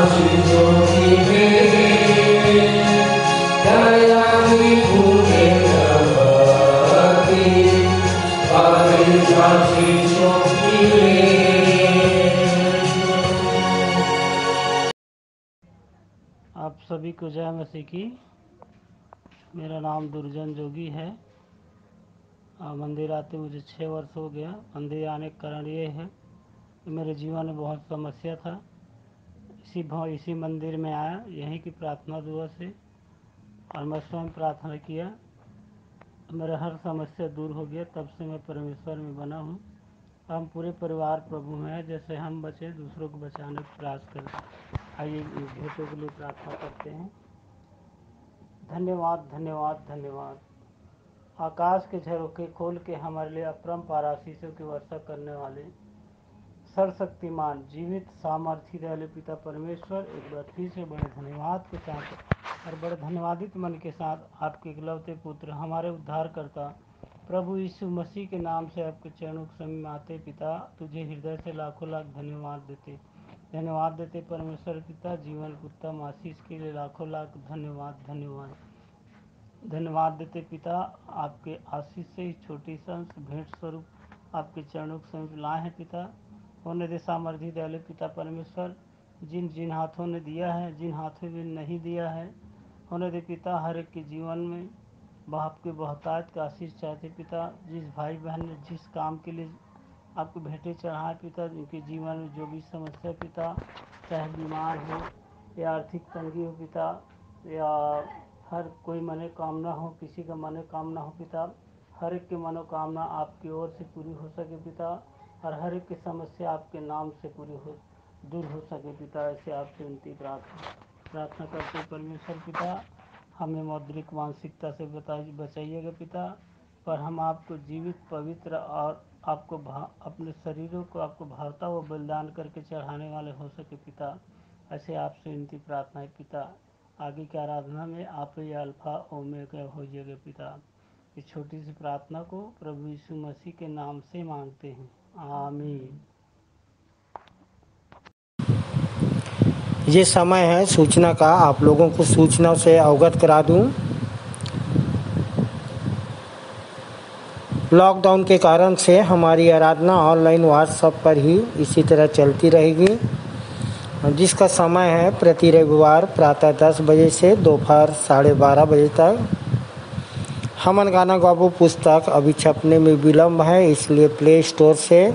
आशीषों की भेंट, दया की बूंदें बरसाती, बारिश आशीषों की भेंट। आप सभी को जय मसीह की। मेरा नाम दुर्जन जोगी है। मंदिर आते मुझे 6 वर्ष हो गया। मंदिर आने का कारण ये है कि मेरे जीवन में बहुत समस्या था। इसी मंदिर में आया, यहीं की प्रार्थना दुआ से, और मैं स्वयं प्रार्थना किया, मेरा हर समस्या दूर हो गया। तब से मैं परमेश्वर में बना हूँ। हम पूरे परिवार प्रभु में हैं। जैसे हम बचे, दूसरों को बचाने का प्रयास करते। आइए भेंटों के लिए प्रार्थना करते हैं। धन्यवाद धन्यवाद धन्यवाद। आकाश के झरोखे खोल के हमारे लिए अपरंपार आशीषों की वर्षा करने वाले सर्वशक्तिमान जीवित सामर्थी दयालु पिता परमेश्वर, एक बार फिर से बड़े धन्यवाद के साथ और बड़े धन्यवादित मन के साथ आपके इकलौते पुत्र हमारे उद्धारकर्ता प्रभु यीशु मसीह के नाम से आपके चरणों के समीप आते पिता, तुझे हृदय से लाखों लाख धन्यवाद देते परमेश्वर पिता, जीवन के उत्तम आशीष के लिए लाखों लाख धन्यवाद देते पिता। आपके आशीष से इस छोटी संस भेंट स्वरूप आपके चरणों के समीप लाए हैं पिता। होने दे सामर्थी दयालु पिता परमेश्वर, जिन हाथों ने दिया है, जिन हाथों ने नहीं दिया है, होने दे पिता हर एक के जीवन में बाप के बहुतायत का आशीष चाहते पिता। जिस भाई बहन ने जिस काम के लिए आपको भेंटे चढ़ाए पिता, जिनके जीवन में जो भी समस्या पिता, चाहे बीमार हो या आर्थिक तंगी हो पिता, या हर कोई मनोकामना हो, किसी का मनोकामना हो पिता, हर एक की मनोकामना आपकी ओर से पूरी हो सके पिता, और हर एक की समस्या आपके नाम से दूर हो सके पिता। ऐसे आपसे विनती प्रार्थना करते परमेश्वर पिता, हमें मौद्रिक मानसिकता से बचाइएगा पिता, पर हम आपको जीवित पवित्र और आपको अपने शरीरों को आपको भावता हुआ बलिदान करके चढ़ाने वाले हो सके पिता। ऐसे आपसे विनती प्रार्थना है पिता। आगे की आराधना में आप ही अल्फा ओमेगा होइएगा पिता। इस छोटी सी प्रार्थना को प्रभु यीशु मसीह के नाम से मांगते हैं, आमीन। ये समय है सूचना का। आप लोगों को सूचना से अवगत करा दूं। लॉकडाउन के कारण से हमारी आराधना ऑनलाइन व्हाट्सएप पर ही इसी तरह चलती रहेगी, जिसका समय है प्रति रविवार प्रातः 10 बजे से दोपहर 12:30 बजे तक। हमन गाना गाबो पुस्तक अभी छपने में विलम्ब है, इसलिए प्ले स्टोर से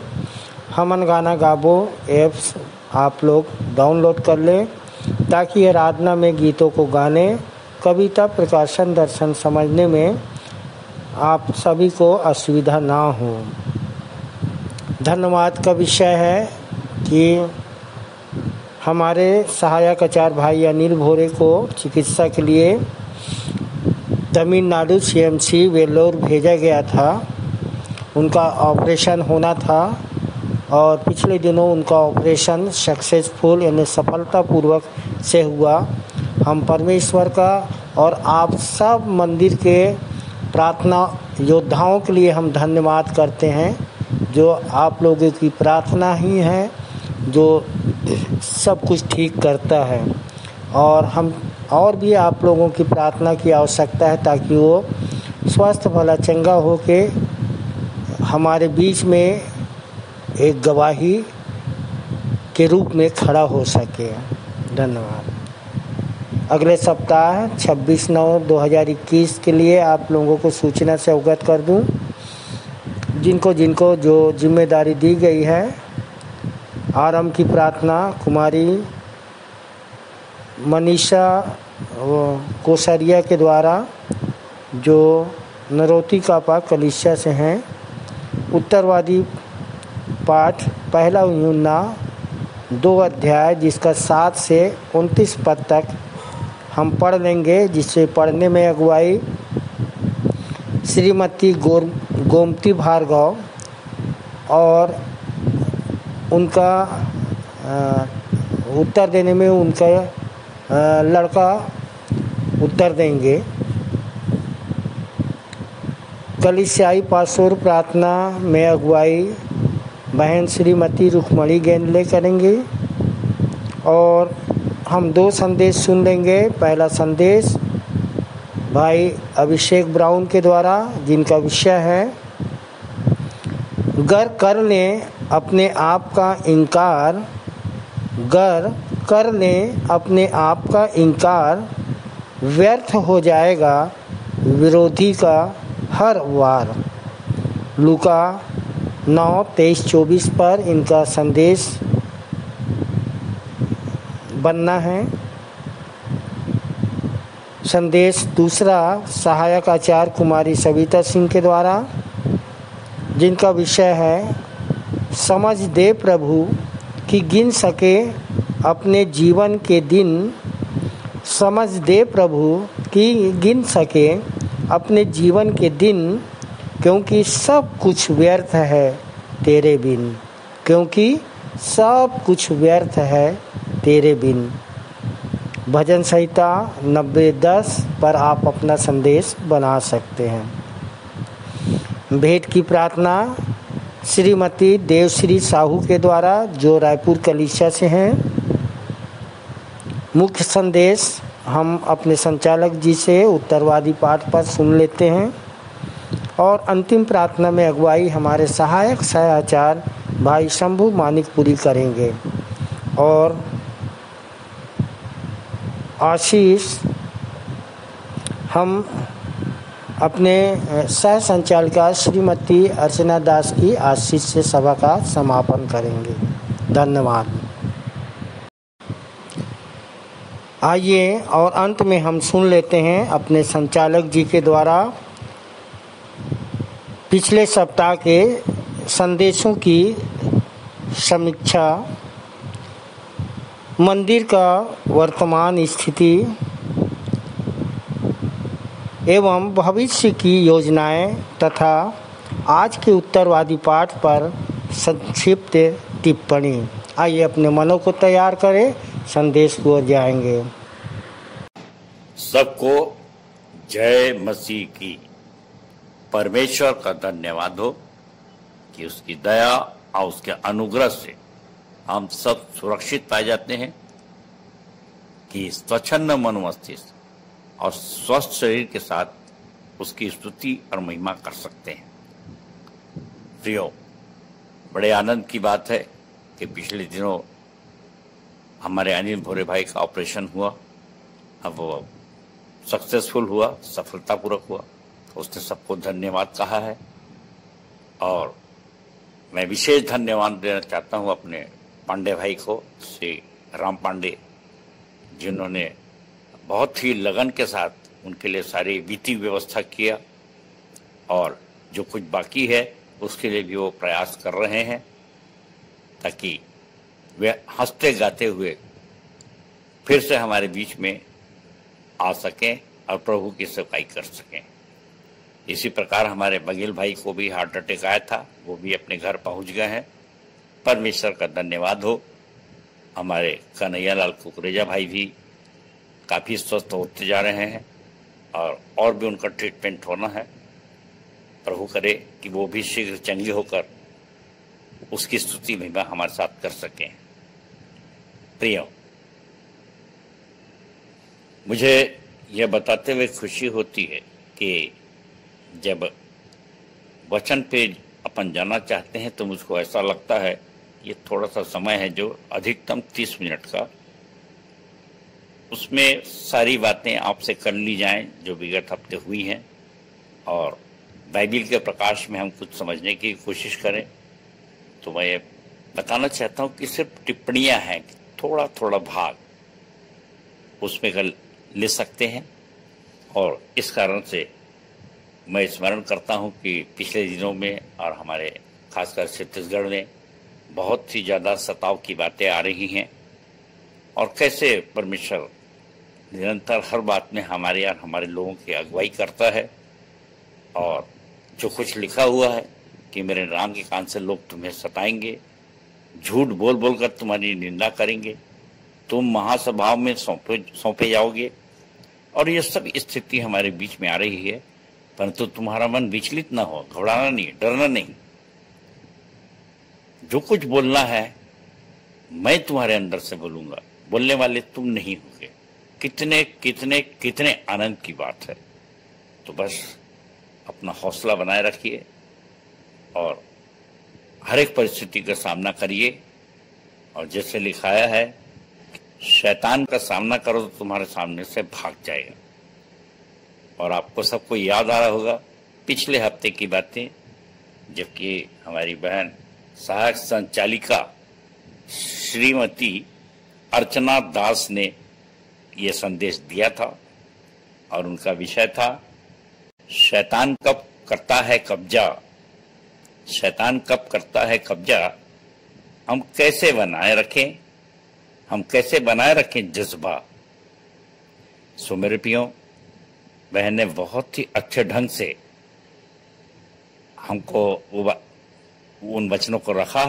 हमन गाना गाबो ऐप्स आप लोग डाउनलोड कर लें, ताकि आराधना में गीतों को गाने, कविता, प्रकाशन, दर्शन समझने में आप सभी को असुविधा ना हो। धन्यवाद का विषय है कि हमारे सहायक आचार्य भाई अनिल भोरे को चिकित्सा के लिए तमिलनाडु CMC वेल्लोर भेजा गया था। उनका ऑपरेशन होना था और पिछले दिनों उनका ऑपरेशन सक्सेसफुल यानी सफलतापूर्वक से हुआ। हम परमेश्वर का और आप सब मंदिर के प्रार्थना योद्धाओं के लिए हम धन्यवाद करते हैं, जो आप लोगों की प्रार्थना ही है जो सब कुछ ठीक करता है। और हम और भी आप लोगों की प्रार्थना की आवश्यकता है, ताकि वो स्वस्थ भला चंगा हो के हमारे बीच में एक गवाही के रूप में खड़ा हो सके। धन्यवाद। अगले सप्ताह 26/9/2021 के लिए आप लोगों को सूचना से अवगत कर दूं। जिनको जिनको जो जिम्मेदारी दी गई है, आरंभ की प्रार्थना कुमारी मनीषा कोसरिया के द्वारा, जो नरोती कापा कलिसिया से हैं। उत्तरवादी पाठ 1 यूहन्ना 2 अध्याय, जिसका 7 से 29 पद तक हम पढ़ लेंगे, जिससे पढ़ने में अगुवाई श्रीमती गोमती भार्गव और उनका उत्तर देने में उनका लड़का उत्तर देंगे। कलिसियाई पासोर प्रार्थना में अगुवाई बहन श्रीमती रुक्मणी गेंदले करेंगे और हम 2 संदेश सुन लेंगे। पहला संदेश भाई अभिषेक ब्राउन के द्वारा, जिनका विषय है गर कर लें अपने आप का इनकार, गर कर लें अपने आप का इनकार, व्यर्थ हो जाएगा विरोधी का हर वार। लूका 9:23-24 पर इनका संदेश बनना है। संदेश दूसरा सहायक आचार्य कुमारी सविता सिंह के द्वारा, जिनका विषय है समझ दे प्रभु कि गिन सके अपने जीवन के दिन, समझ दे प्रभु कि गिन सके अपने जीवन के दिन, क्योंकि सब कुछ व्यर्थ है तेरे बिन, क्योंकि सब कुछ व्यर्थ है तेरे बिन। भजन संहिता 90:10 पर आप अपना संदेश बना सकते हैं। भेंट की प्रार्थना श्रीमती देवश्री साहू के द्वारा, जो रायपुर कलीसिया से हैं। मुख्य संदेश हम अपने संचालक जी से उत्तरवादी पाठ पर सुन लेते हैं और अंतिम प्रार्थना में अगुवाई हमारे सहायक सहाचार्य भाई शंभू मानिकपुरी करेंगे और आशीष हम अपने सह संचालिका श्रीमती अर्चना दास की आशीष से सभा का समापन करेंगे। धन्यवाद। आइए और अंत में हम सुन लेते हैं अपने संचालक जी के द्वारा पिछले सप्ताह के संदेशों की समीक्षा, मंदिर का वर्तमान स्थिति एवं भविष्य की योजनाएं तथा आज के उत्तरवादी पाठ पर संक्षिप्त टिप्पणी। आइए अपने मनों को तैयार करें, संदेश की ओर जाएंगे। सबको जय मसीह की। परमेश्वर का धन्यवाद हो कि उसकी दया और उसके अनुग्रह से हम सब सुरक्षित पाए जाते हैं, कि स्वच्छंद मन मस्तिष्क और स्वस्थ शरीर के साथ उसकी स्तुति और महिमा कर सकते हैं। प्रियो, बड़े आनंद की बात है कि पिछले दिनों हमारे अनिल भोरे भाई का ऑपरेशन हुआ। अब वो सक्सेसफुल हुआ, सफलतापूर्वक हुआ। उसने सबको धन्यवाद कहा है और मैं विशेष धन्यवाद देना चाहता हूं अपने पांडे भाई को, श्री राम पांडे, जिन्होंने बहुत ही लगन के साथ उनके लिए सारी वित्तीय व्यवस्था किया और जो कुछ बाकी है उसके लिए भी वो प्रयास कर रहे हैं, ताकि वे हंसते गाते हुए फिर से हमारे बीच में आ सकें और प्रभु की सेवकाई कर सकें। इसी प्रकार हमारे बघेल भाई को भी हार्ट अटैक आया था, वो भी अपने घर पहुंच गए हैं। परमेश्वर का धन्यवाद हो। हमारे कन्हैया लाल कुकरेजा भाई भी काफ़ी स्वस्थ होते जा रहे हैं और भी उनका ट्रीटमेंट होना है। प्रभु करे कि वो भी शीघ्र चंगे होकर उसकी स्तुति महिमा हमारे साथ कर सकें। प्रियो, मुझे यह बताते हुए खुशी होती है कि जब वचन पे अपन जाना चाहते हैं तो मुझको ऐसा लगता है ये थोड़ा सा समय है जो अधिकतम 30 मिनट का, उसमें सारी बातें आपसे कर ली जाएं जो विगत हफ्ते हुई हैं और बाइबिल के प्रकाश में हम कुछ समझने की कोशिश करें। तो मैं ये बताना चाहता हूँ कि सिर्फ टिप्पणियाँ हैं, थोड़ा थोड़ा भाग उसमें ले सकते हैं। और इस कारण से मैं स्मरण करता हूं कि पिछले दिनों में और हमारे खासकर छत्तीसगढ़ में बहुत ही ज़्यादा सताव की बातें आ रही हैं और कैसे परमेश्वर निरंतर हर बात में हमारे और हमारे लोगों की अगुवाई करता है। और जो कुछ लिखा हुआ है कि मेरे नाम के कान से लोग तुम्हें सताएंगे, झूठ बोल बोल कर तुम्हारी निंदा करेंगे, तुम महासभाओं में सौंपे जाओगे, और ये सब स्थिति हमारे बीच में आ रही है। परंतु तुम्हारा मन विचलित ना हो, घबराना नहीं, डरना नहीं। जो कुछ बोलना है मैं तुम्हारे अंदर से बोलूंगा, बोलने वाले तुम नहीं होगे। कितने कितने कितने आनंद की बात है। तो बस अपना हौसला बनाए रखिए और हर एक परिस्थिति का सामना करिए। और जैसे लिखाया है, शैतान का सामना करो तो तुम्हारे सामने से भाग जाएगा। और आपको सबको याद आ रहा होगा पिछले हफ्ते की बातें, जबकि हमारी बहन सहायक संचालिका श्रीमती अर्चना दास ने ये संदेश दिया था और उनका विषय था शैतान कब करता है कब्जा। शैतान कब करता है कब्जा, हम कैसे बनाए रखें, हम कैसे बनाए रखें जज्बा। सो मेरे प्रियो, बहन ने बहुत ही अच्छे ढंग से हमको उन वचनों को रखा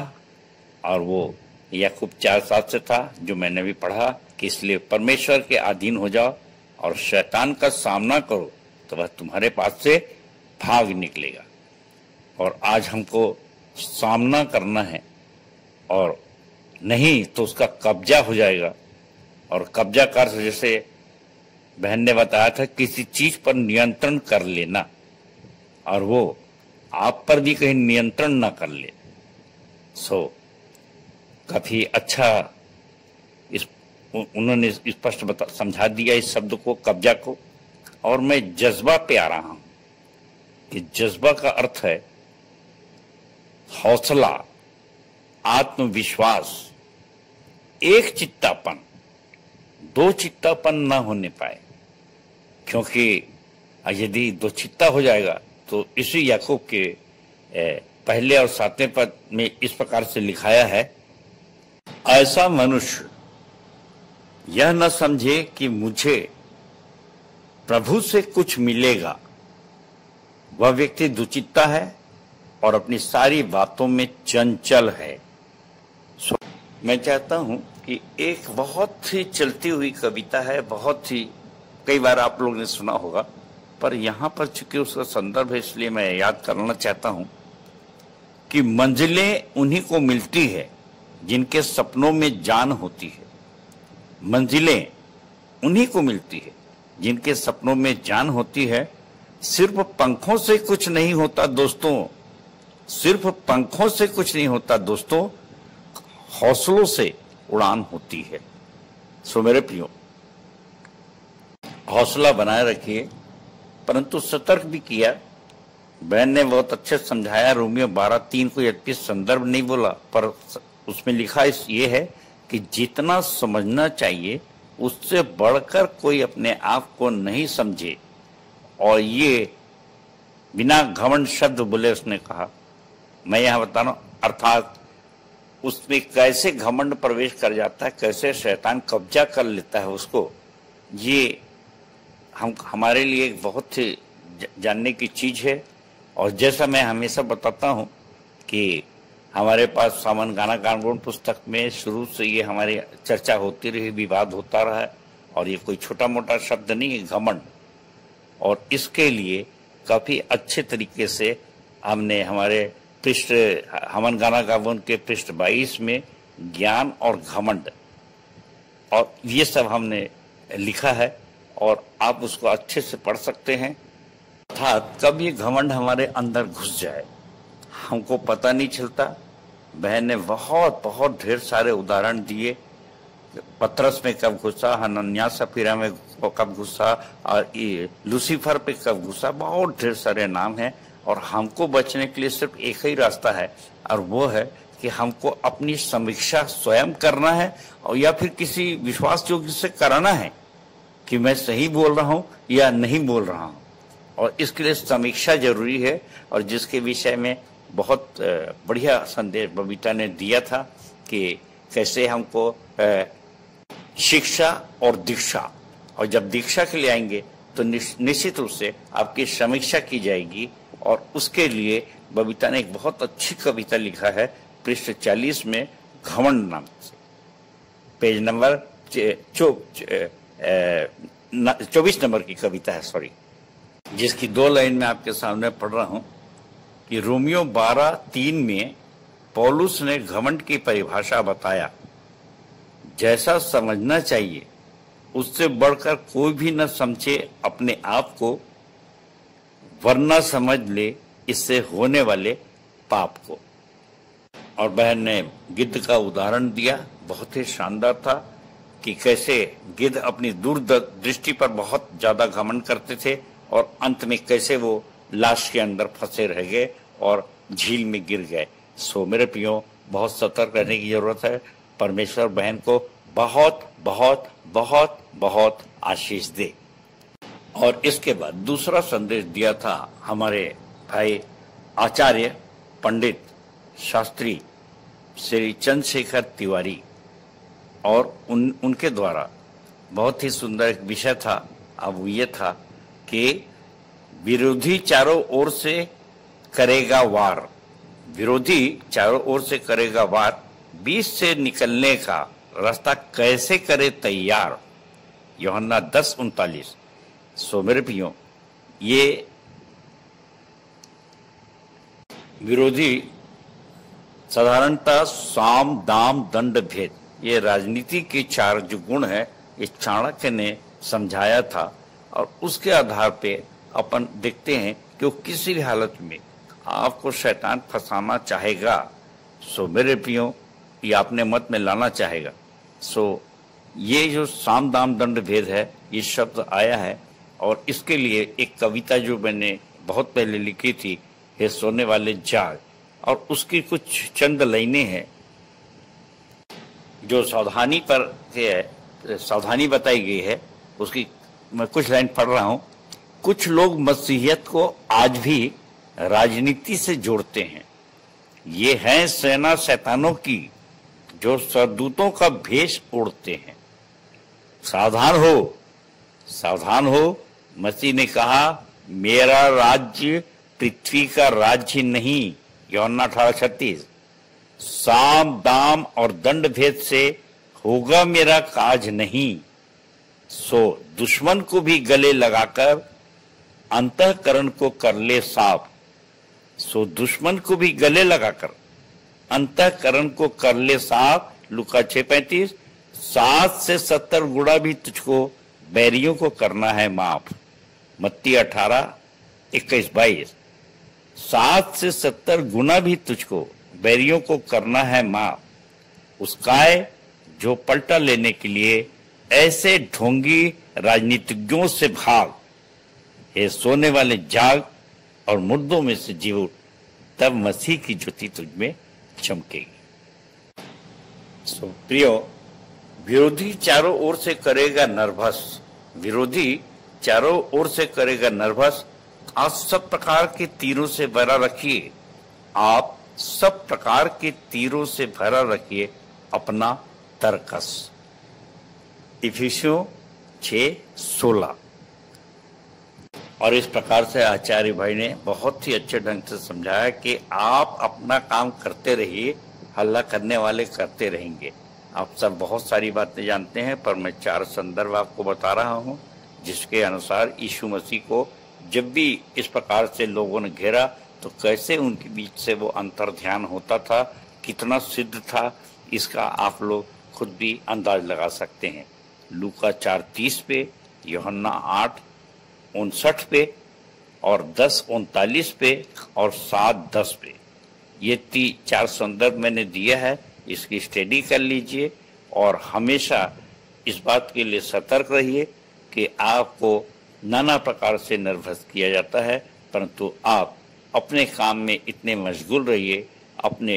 और वो याकूब 4:7 से था जो मैंने भी पढ़ा कि इसलिए परमेश्वर के अधीन हो जाओ और शैतान का सामना करो तो वह तुम्हारे पास से भाग निकलेगा। और आज हमको सामना करना है और नहीं तो उसका कब्जा हो जाएगा। और कब्जा कर, जैसे बहन ने बताया था, किसी चीज पर नियंत्रण कर लेना और वो आप पर भी कहीं नियंत्रण ना कर ले। सो काफी अच्छा उन्होंने स्पष्ट समझा दिया इस शब्द को, कब्जा को। और मैं जज्बा पे आ रहा हूं कि जज्बा का अर्थ है हौसला, आत्मविश्वास, एक चित्तापन, दो चित्तापन ना होने पाए। क्योंकि यदि दो चित्ता हो जाएगा तो इसी याकूब के पहले और 7वें पद में इस प्रकार से लिखाया है, ऐसा मनुष्य यह न समझे कि मुझे प्रभु से कुछ मिलेगा। वह व्यक्ति दुचित्ता है और अपनी सारी बातों में चंचल है। मैं चाहता हूं कि एक बहुत ही चलती हुई कविता है, बहुत ही कई बार आप लोगों ने सुना होगा, पर यहां पर चूंकि उसका संदर्भ है इसलिए मैं याद करना चाहता हूं कि मंजिलें उन्हीं को मिलती है जिनके सपनों में जान होती है। मंजिलें उन्हीं को मिलती है जिनके सपनों में जान होती है। सिर्फ पंखों से कुछ नहीं होता दोस्तों, सिर्फ पंखों से कुछ नहीं होता दोस्तों, हौसलों से उड़ान होती है। सो मेरे प्रियो, हौसला बनाए रखिए, परंतु सतर्क भी किया। बहन ने बहुत अच्छे समझाया। रोमियो 12:3 को यद्यपि संदर्भ नहीं बोला, पर उसमें लिखा ये है कि जितना समझना चाहिए उससे बढ़कर कोई अपने आप को नहीं समझे। और ये बिना घमंड शब्द बोले उसने कहा। मैं यहां बता रहा हूं, अर्थात उसमें कैसे घमंड प्रवेश कर जाता है, कैसे शैतान कब्जा कर लेता है उसको, ये हमारे लिए एक बहुत ही जानने की चीज है। और जैसा मैं हमेशा बताता हूं कि हमारे पास सामन गाना कानून पुस्तक में शुरू से ये हमारी चर्चा होती रही, विवाद होता रहा है। और ये कोई छोटा मोटा शब्द नहीं है, घमंड। और इसके लिए काफी अच्छे तरीके से हमने हमारे पृष्ठ हमन गाना कानून के पृष्ठ 22 में ज्ञान और घमंड और ये सब हमने लिखा है और आप उसको अच्छे से पढ़ सकते हैं। अर्थात कब ये घमंड हमारे अंदर घुस जाए हमको पता नहीं चलता। बहन ने बहुत बहुत ढेर सारे उदाहरण दिए। पतरस में कब घुसा, हनन्याह सफीरा में कब घुसा और लूसीफर पे कब घुसा, बहुत ढेर सारे नाम हैं। और हमको बचने के लिए सिर्फ एक ही रास्ता है और वो है कि हमको अपनी समीक्षा स्वयं करना है और या फिर किसी विश्वास योग्य से कराना है कि मैं सही बोल रहा हूं या नहीं बोल रहा हूं। और इसके लिए समीक्षा जरूरी है। और जिसके विषय में बहुत बढ़िया संदेश बबीता ने दिया था कि कैसे हमको शिक्षा और दीक्षा, और जब दीक्षा के लिए आएंगे तो निश्चित रूप से आपकी समीक्षा की जाएगी। और उसके लिए बबीता ने एक बहुत अच्छी कविता लिखा है पृष्ठ 40 में, घमंड नाम से, पेज नंबर 24 नंबर की कविता है, सॉरी, जिसकी 2 लाइन में आपके सामने पढ़ रहा हूं कि रोमियो 12:3 में पौलुस ने घमंड की परिभाषा बताया। जैसा समझना चाहिए उससे बढ़कर कोई भी न समझे अपने आप को, वरना समझ ले इससे होने वाले पाप को। और बहन ने गिद्ध का उदाहरण दिया, बहुत ही शानदार था कि कैसे गिद्ध अपनी दूरदृष्टि पर बहुत ज्यादा घमंड करते थे और अंत में कैसे वो लाश के अंदर फंसे रह गए और झील में गिर गए। सो मेरे प्रियो, बहुत सतर्क रहने की जरूरत है। परमेश्वर बहन को बहुत बहुत बहुत बहुत आशीष दे। और इसके बाद दूसरा संदेश दिया था हमारे भाई आचार्य पंडित शास्त्री श्री चंद्रशेखर तिवारी, और उनके द्वारा बहुत ही सुंदर एक विषय था। अब वो ये था कि विरोधी चारों ओर से करेगा वार, विरोधी चारों ओर से करेगा वार, बीच से निकलने का रास्ता कैसे करे तैयार, यूहन्ना 10:39। सो मेरे प्रियो, ये विरोधी साधारणतः साम दाम दंड भेद, ये राजनीति के 4 जो गुण है, ये चाणक्य ने समझाया था। और उसके आधार पे अपन देखते हैं कि वो किसी भी हालत में आपको शैतान फंसाना चाहेगा। सो मेरे प्रियो, ये आपने मत में लाना चाहेगा। सो ये जो साम दाम दंड भेद है, ये शब्द आया है। और इसके लिए एक कविता जो मैंने बहुत पहले लिखी थी, हे सोने वाले जाग, और उसकी कुछ चंद लाइनें हैं जो सावधानी पर है, सावधानी बताई गई है। उसकी मैं कुछ लाइन पढ़ रहा हूं। कुछ लोग मसीहियत को आज भी राजनीति से जोड़ते हैं। ये हैं सेना शैतानों की जो सरदूतों का भेष ओढ़ते हैं। सावधान हो, सावधान हो। मसीह ने कहा, मेरा राज्य पृथ्वी का राज्य नहीं, यूहन्ना 18:36। साम दाम और दंड भेद से होगा मेरा काज नहीं। सो दुश्मन को भी गले लगाकर अंतःकरण को कर ले साफ। सो दुश्मन को भी गले लगाकर अंतःकरण को कर ले साफ, लूका 6:35। 7 से 70 गुणा भी तुझको बैरियों को करना है माफ, मत्ती 18:21-22। 7 से 70 गुना भी तुझको बैरियों को करना है माफ। उसकाए जो पलटा लेने के लिए ऐसे ढोंगी राजनीतिज्ञों से भाग। ये सोने वाले जाग और मुर्दों में से जी उठ, तब मसीह की ज्योति तुझ में चमकेगी। सो प्रियो, विरोधी चारों ओर से करेगा नर्वस, विरोधी चारों ओर से करेगा नर्वस। आप सब प्रकार के तीरों से भरा रखिए, आप सब प्रकार के तीरों से भरा रखिए अपना तरकस। इफिसियों 6:16। और इस प्रकार से आचार्य भाई ने बहुत ही अच्छे ढंग से समझाया कि आप अपना काम करते रहिए, हल्ला करने वाले करते रहेंगे। आप सब बहुत सारी बातें जानते हैं, पर मैं 4 संदर्भ आपको बता रहा हूं जिसके अनुसार यीशु मसीह को जब भी इस प्रकार से लोगों ने घेरा तो कैसे उनके बीच से वो अंतर ध्यान होता था, कितना सिद्ध था, इसका आप लोग खुद भी अंदाज लगा सकते हैं। लूका 4:30 पे, यूहन्ना 8:59 पे, और 10:39 पे, और 7:10 पे। ये 4 संदर्भ मैंने दिया है, इसकी स्टडी कर लीजिए। और हमेशा इस बात के लिए सतर्क रहिए कि आपको नाना प्रकार से नर्वस किया जाता है, परंतु आप अपने काम में इतने मशगूल रहिए, अपने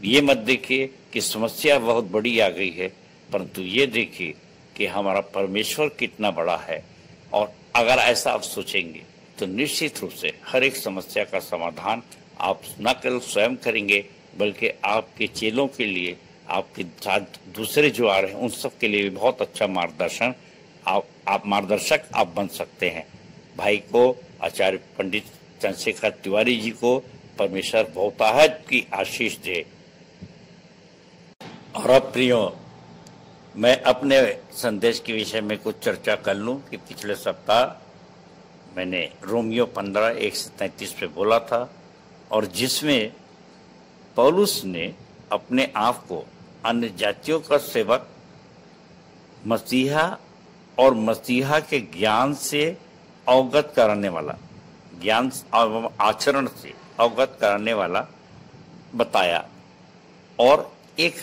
ये मत देखिए कि समस्या बहुत बड़ी आ गई है, परंतु ये देखिए कि हमारा परमेश्वर कितना बड़ा है। और अगर ऐसा आप सोचेंगे तो निश्चित रूप से हर एक समस्या का समाधान आप न केवल स्वयं करेंगे, बल्कि आपके चेलों के लिए, आपके साथ दूसरे जो आ रहे हैं उन सब के लिए भी बहुत अच्छा मार्गदर्शन आप मार्गदर्शक आप बन सकते हैं। भाई को, आचार्य पंडित चंद्रशेखर तिवारी जी को परमेश्वर बहुतायत की आशीष दे। और अब प्रियो, मैं अपने संदेश के विषय में कुछ चर्चा कर लूं कि पिछले सप्ताह मैंने रोमियो 15:1-33 पे बोला था, और जिसमें पौलुस ने अपने आप को अन्य जातियों का सेवक मसीहा और मसीहा के ज्ञान से अवगत कराने वाला, ज्ञान आचरण से अवगत कराने वाला बताया। और एक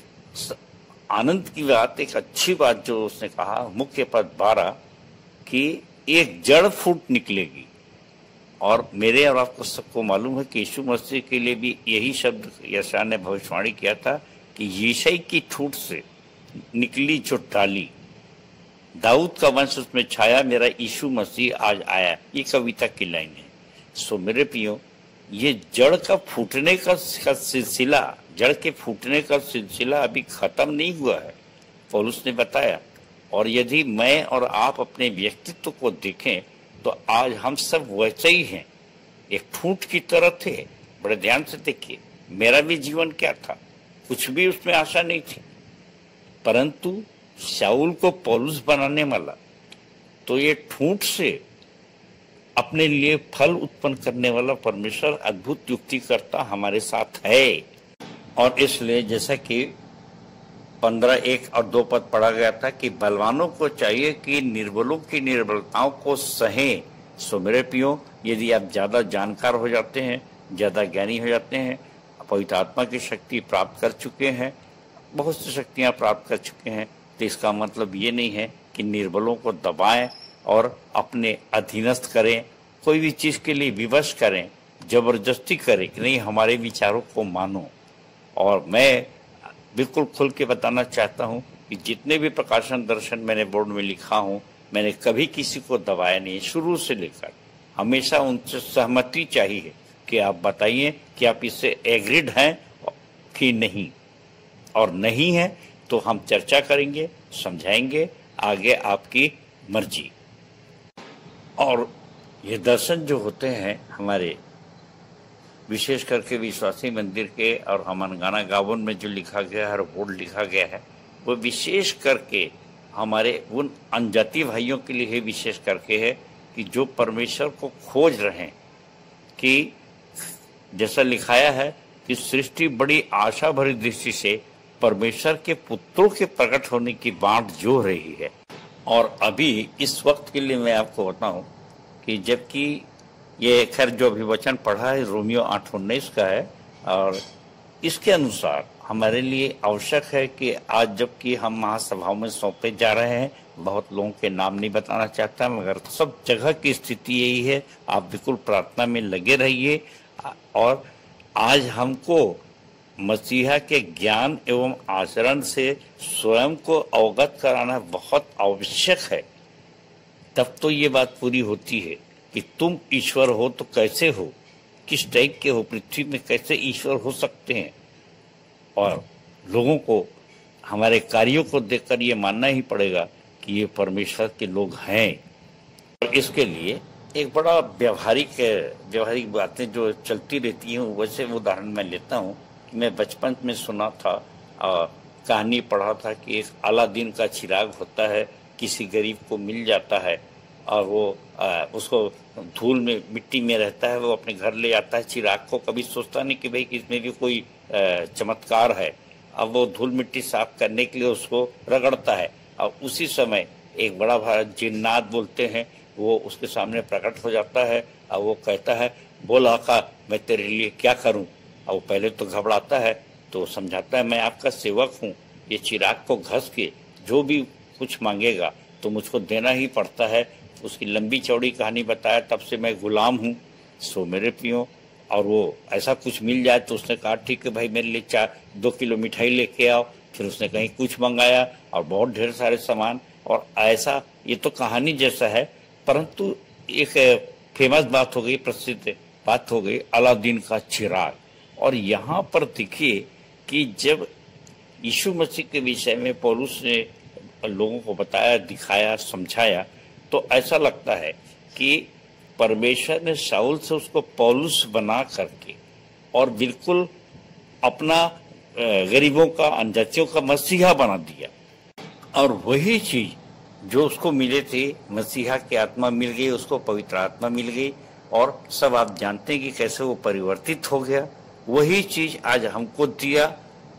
आनंद की बात, एक अच्छी बात जो उसने कहा, मुख्य पद 12, कि एक जड़ फूट निकलेगी। और मेरे और आपको सबको मालूम है कि यीशु मसीह के लिए भी यही शब्द यशायाह ने भविष्यवाणी किया था कि यीशई की ठूठ से निकली जो डाली, दाऊद का वंश उसमें छाया, मेरा यीशु मसीह आज आया। ये कविता की लाइन है। सो मेरे प्रियो, ये जड़ का फूटने का सिलसिला, जड़ के फूटने का सिलसिला अभी खत्म नहीं हुआ है, पौलुस ने बताया। और यदि मैं और आप अपने व्यक्तित्व को देखें तो आज हम सब वैसे ही हैं, एक ठूंठ की तरह थे। बड़े ध्यान से देखिए, मेरा भी जीवन क्या था, कुछ भी उसमें आशा नहीं थी, परंतु शाऊल को पौलुस बनाने वाला, तो ये ठूंठ से अपने लिए फल उत्पन्न करने वाला परमेश्वर अद्भुत युक्ति करता हमारे साथ है। और इसलिए जैसा कि 15:1 और 2 पद पढ़ा गया था कि बलवानों को चाहिए कि निर्बलों की निर्बलताओं को सहें। सो मेरे प्रियो, यदि आप ज्यादा जानकार हो जाते हैं, ज्यादा ज्ञानी हो जाते हैं, पवित्र आत्मा की शक्ति प्राप्त कर चुके हैं, बहुत सी शक्तियां प्राप्त कर चुके हैं, तो इसका मतलब ये नहीं है कि निर्बलों को दबाएं और अपने अधीनस्थ करें, कोई भी चीज के लिए विवश करें, जबरदस्ती करें कि नहीं हमारे विचारों को मानो। और मैं बिल्कुल खुल के बताना चाहता हूं कि जितने भी प्रकाशन दर्शन मैंने बोर्ड में लिखा हूं, मैंने कभी किसी को दबाया नहीं, शुरू से लेकर हमेशा उनसे सहमति चाहिए कि आप बताइए कि आप इससे एग्रीड हैं कि नहीं, और नहीं है तो हम चर्चा करेंगे, समझाएंगे, आगे आपकी मर्जी। और ये दर्शन जो होते हैं हमारे, विशेष करके विश्वासी मंदिर के और हमनगाना गावन में जो लिखा गया है, बोर्ड लिखा गया है, वो विशेष करके हमारे उन अनजाति भाइयों के लिए विशेष करके है कि जो परमेश्वर को खोज रहे हैं, कि जैसा लिखाया है कि सृष्टि बड़ी आशा भरी दृष्टि से परमेश्वर के पुत्रों के प्रकट होने की बाट जो रही है। और अभी इस वक्त के लिए मैं आपको बताऊं कि जबकि ये खैर जो अभिवचन पढ़ा है रोमियो 8:19 का है, और इसके अनुसार हमारे लिए आवश्यक है कि आज जबकि हम महासभाओं में सौंपे जा रहे हैं, बहुत लोगों के नाम नहीं बताना चाहता, मगर सब जगह की स्थिति यही है, आप बिल्कुल प्रार्थना में लगे रहिए। और आज हमको मसीहा के ज्ञान एवं आचरण से स्वयं को अवगत कराना बहुत आवश्यक है, तब तो ये बात पूरी होती है कि तुम ईश्वर हो तो कैसे हो, किस टाइप के हो, पृथ्वी में कैसे ईश्वर हो सकते हैं। और लोगों को हमारे कार्यों को देखकर ये मानना ही पड़ेगा कि ये परमेश्वर के लोग हैं। और इसके लिए एक बड़ा व्यवहारिक बातें जो चलती रहती हैं, वैसे उदाहरण मैं लेता हूँ कि मैं बचपन में सुना था, कहानी पढ़ा था कि एक अलादीन का चिराग होता है, किसी गरीब को मिल जाता है और वो उसको धूल में मिट्टी में रहता है, वो अपने घर ले आता है चिराग को, कभी सोचता नहीं कि भाई इसमें भी कोई चमत्कार है। अब वो धूल मिट्टी साफ करने के लिए उसको रगड़ता है, और उसी समय एक बड़ा भारत जिन्नात बोलते हैं, वो उसके सामने प्रकट हो जाता है और वो कहता है, बोल आका मैं तेरे लिए क्या करूं। और वो पहले तो घबराता है, तो समझाता है मैं आपका सेवक हूं, ये चिराग को घस के जो भी कुछ मांगेगा तो मुझको देना ही पड़ता है। उसकी लंबी चौड़ी कहानी बताया, तब से मैं गुलाम हूँ। सो मेरे प्रियो, और वो ऐसा कुछ मिल जाए तो उसने कहा ठीक है भाई मेरे लिए 2 किलो मिठाई लेके आओ। फिर उसने कहीं कुछ मंगाया और बहुत ढेर सारे सामान, और ऐसा ये तो कहानी जैसा है, परंतु एक फेमस बात हो गई, प्रसिद्ध बात हो गई, अलादीन का चिराग। और यहाँ पर देखिए कि जब यीशु मसीह के विषय में पौलुस ने लोगों को बताया, दिखाया, समझाया, तो ऐसा लगता है कि परमेश्वर ने शाऊल से उसको पौलुस बना करके और बिल्कुल अपना गरीबों का, अनजातियों का मसीहा बना दिया। और वही चीज जो उसको मिले थे, मसीहा की आत्मा मिल गई, उसको पवित्र आत्मा मिल गई, और सब आप जानते हैं कि कैसे वो परिवर्तित हो गया। वही चीज आज हमको दिया,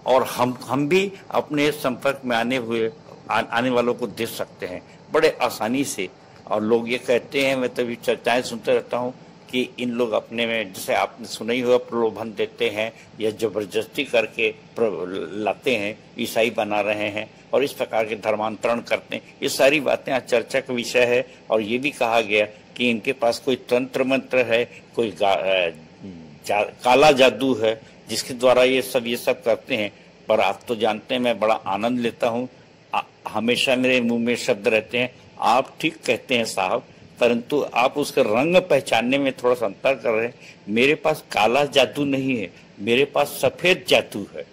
और हम भी अपने संपर्क में आने हुए आने वालों को दे सकते हैं बड़े आसानी से। और लोग ये कहते हैं, मैं तभी चर्चाएं सुनते रहता हूँ कि इन लोग अपने में, जैसे आपने सुना ही होगा, प्रलोभन देते हैं या जबरदस्ती करके लाते हैं, ईसाई बना रहे हैं और इस प्रकार के धर्मांतरण करते हैं। ये सारी बातें आज चर्चा का विषय है। और ये भी कहा गया कि इनके पास कोई तंत्र मंत्र है, कोई काला जादू है जिसके द्वारा ये सब करते हैं। पर आप तो जानते हैं मैं बड़ा आनंद लेता हूँ, हमेशा मेरे मुंह में शब्द रहते हैं, आप ठीक कहते हैं साहब, परंतु आप उसका रंग पहचानने में थोड़ा सा अंतर कर रहे हैं। मेरे पास काला जादू नहीं है, मेरे पास सफेद जादू है।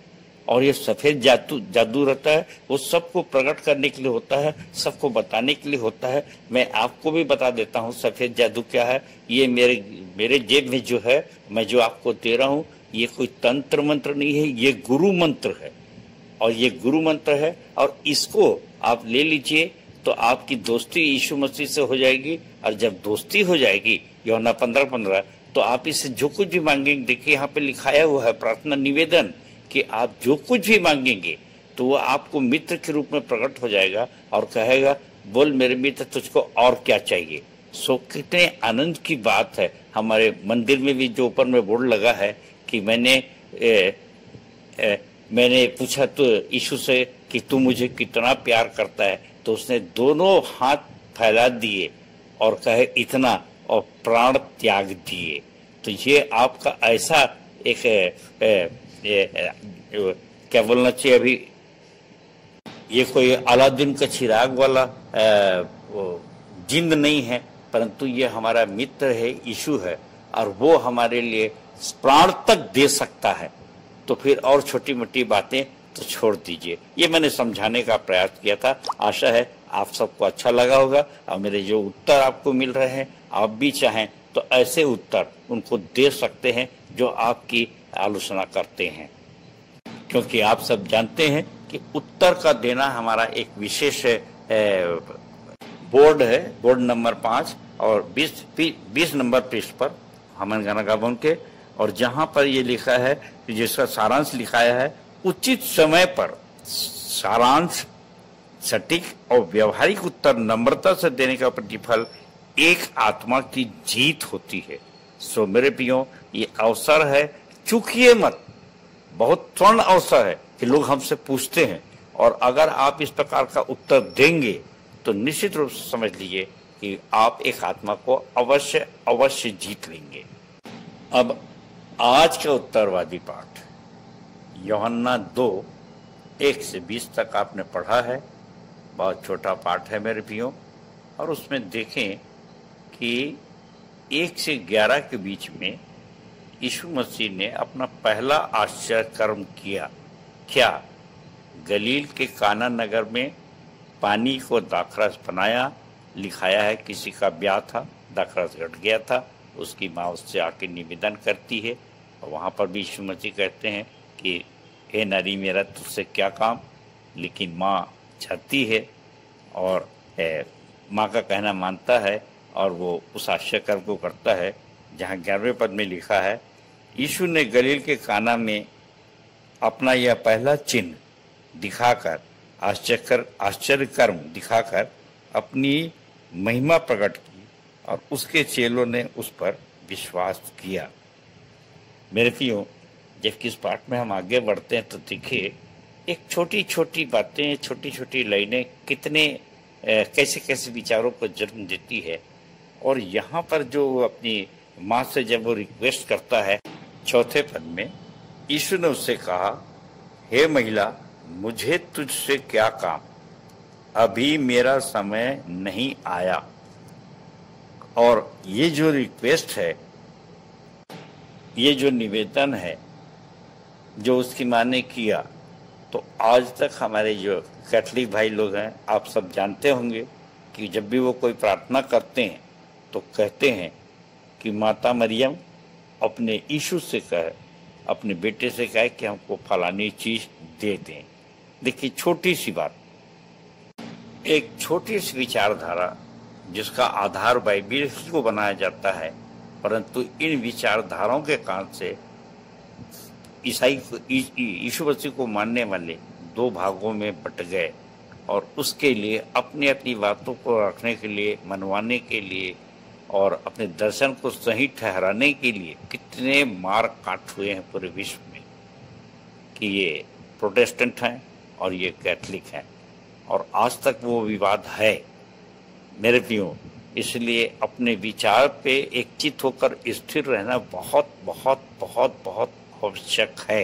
और ये सफेद जादू रहता है, वो सबको प्रकट करने के लिए होता है, सबको बताने के लिए होता है। मैं आपको भी बता देता हूँ सफेद जादू क्या है। ये मेरे जेब में जो है, मैं जो आपको दे रहा हूँ, ये कोई तंत्र मंत्र नहीं है, ये गुरु मंत्र है। और ये गुरु मंत्र है, और इसको आप ले लीजिए तो आपकी दोस्ती यीशु मसीह से हो जाएगी। और जब दोस्ती हो जाएगी, यूहन्ना 15:15, तो आप इससे जो कुछ भी मांगेंगे, देखिए यहाँ पे लिखाया हुआ है प्रार्थना निवेदन कि आप जो कुछ भी मांगेंगे तो वो आपको मित्र के रूप में प्रकट हो जाएगा और कहेगा, बोल मेरे मित्र तुझको और क्या चाहिए। सो कितने आनंद की बात है। हमारे मंदिर में भी जो ऊपर में बोर्ड लगा है कि मैंने पूछा तो यीशु से कि तू मुझे कितना प्यार करता है, तो उसने दोनों हाथ फैला दिए और कहे इतना, और प्राण त्याग दिए। तो ये आपका ऐसा एक क्या बोलना चाहिए, अभी ये कोई अलादीन का चिराग वाला जिंद नहीं है, परंतु ये हमारा मित्र है, यीशु है, और वो हमारे लिए प्राण तक दे सकता है। तो फिर और छोटी मोटी बातें तो छोड़ दीजिए। ये मैंने समझाने का प्रयास किया था। आशा है आप सबको अच्छा लगा होगा। और मेरे जो उत्तर आपको मिल रहे हैं, आप भी चाहें तो ऐसे उत्तर उनको दे सकते हैं जो आपकी आलोचना करते हैं, क्योंकि आप सब जानते हैं कि उत्तर का देना हमारा एक विशेष बोर्ड है, बोर्ड नंबर 5 और 20 नंबर पृष्ठ पर हमन गाना गावन के, और जहां पर ये लिखा है कि जिसका सारांश लिखाया है, उचित समय पर सारांश, सटीक और व्यवहारिक उत्तर नम्रता से देने का प्रतिफल एक आत्मा की जीत होती है। सो मेरे प्रियो, ये अवसर है, चूकिए मत। बहुत स्वर्ण अवसर है कि लोग हमसे पूछते हैं, और अगर आप इस प्रकार का उत्तर देंगे तो निश्चित रूप से समझ लीजिए कि आप एक आत्मा को अवश्य जीत लेंगे। अब आज का उत्तरवादी पाठ यूहन्ना 2:1 से 20 तक आपने पढ़ा है। बहुत छोटा पाठ है मेरे प्रियो, और उसमें देखें कि 1 से 11 के बीच में यीशु मसीह ने अपना पहला आश्चर्य कर्म किया। क्या? गलील के काना नगर में पानी को दाखरस बनाया। लिखाया है किसी का ब्याह था, दाखरस घट गया था, उसकी माँ उससे आके निवेदन करती है, और वहाँ पर भी यीशु मसीह कहते हैं कि हे नारी मेरा तुझसे क्या काम। लेकिन माँ चाहती है और माँ का कहना मानता है, और वो उस आश्चर्य कर्म को करता है। जहाँ 11वें पद में लिखा है, यीशु ने गलील के काना में अपना यह पहला चिन्ह दिखाकर, आश्चर्य कर्म दिखाकर अपनी महिमा प्रकट की, और उसके चेलों ने उस पर विश्वास किया। मेरे प्रियो, जब किस पाठ में हम आगे बढ़ते हैं तो देखिए, एक छोटी छोटी बातें, छोटी छोटी लाइनें कितने कैसे कैसे विचारों को जन्म देती है। और यहाँ पर जो अपनी माँ से जब वो रिक्वेस्ट करता है, 4 पद में यीशु ने उससे कहा, हे महिला, मुझे तुझसे क्या काम, अभी मेरा समय नहीं आया। और ये जो रिक्वेस्ट है, ये जो निवेदन है जो उसकी माँ ने किया, तो आज तक हमारे जो कैथलिक भाई लोग हैं, आप सब जानते होंगे कि जब भी वो कोई प्रार्थना करते हैं तो कहते हैं कि माता मरियम अपने यीशु से कहे, अपने बेटे से कहे कि हमको फलानी चीज दे दें। देखिए, छोटी सी बात, एक छोटी सी विचारधारा जिसका आधार बाइबिल ही को बनाया जाता है, परंतु इन विचारधाराओं के कारण से ईसाई यीशु मसीह को मानने वाले 2 भागों में बट गए। और उसके लिए अपनी अपनी बातों को रखने के लिए, मनवाने के लिए और अपने दर्शन को सही ठहराने के लिए कितने मार काट हुए हैं पूरे विश्व में कि ये प्रोटेस्टेंट हैं और ये कैथलिक हैं, और आज तक वो विवाद है मेरे प्रियो। इसलिए अपने विचार पे एकचित होकर स्थिर रहना बहुत बहुत बहुत बहुत आवश्यक है।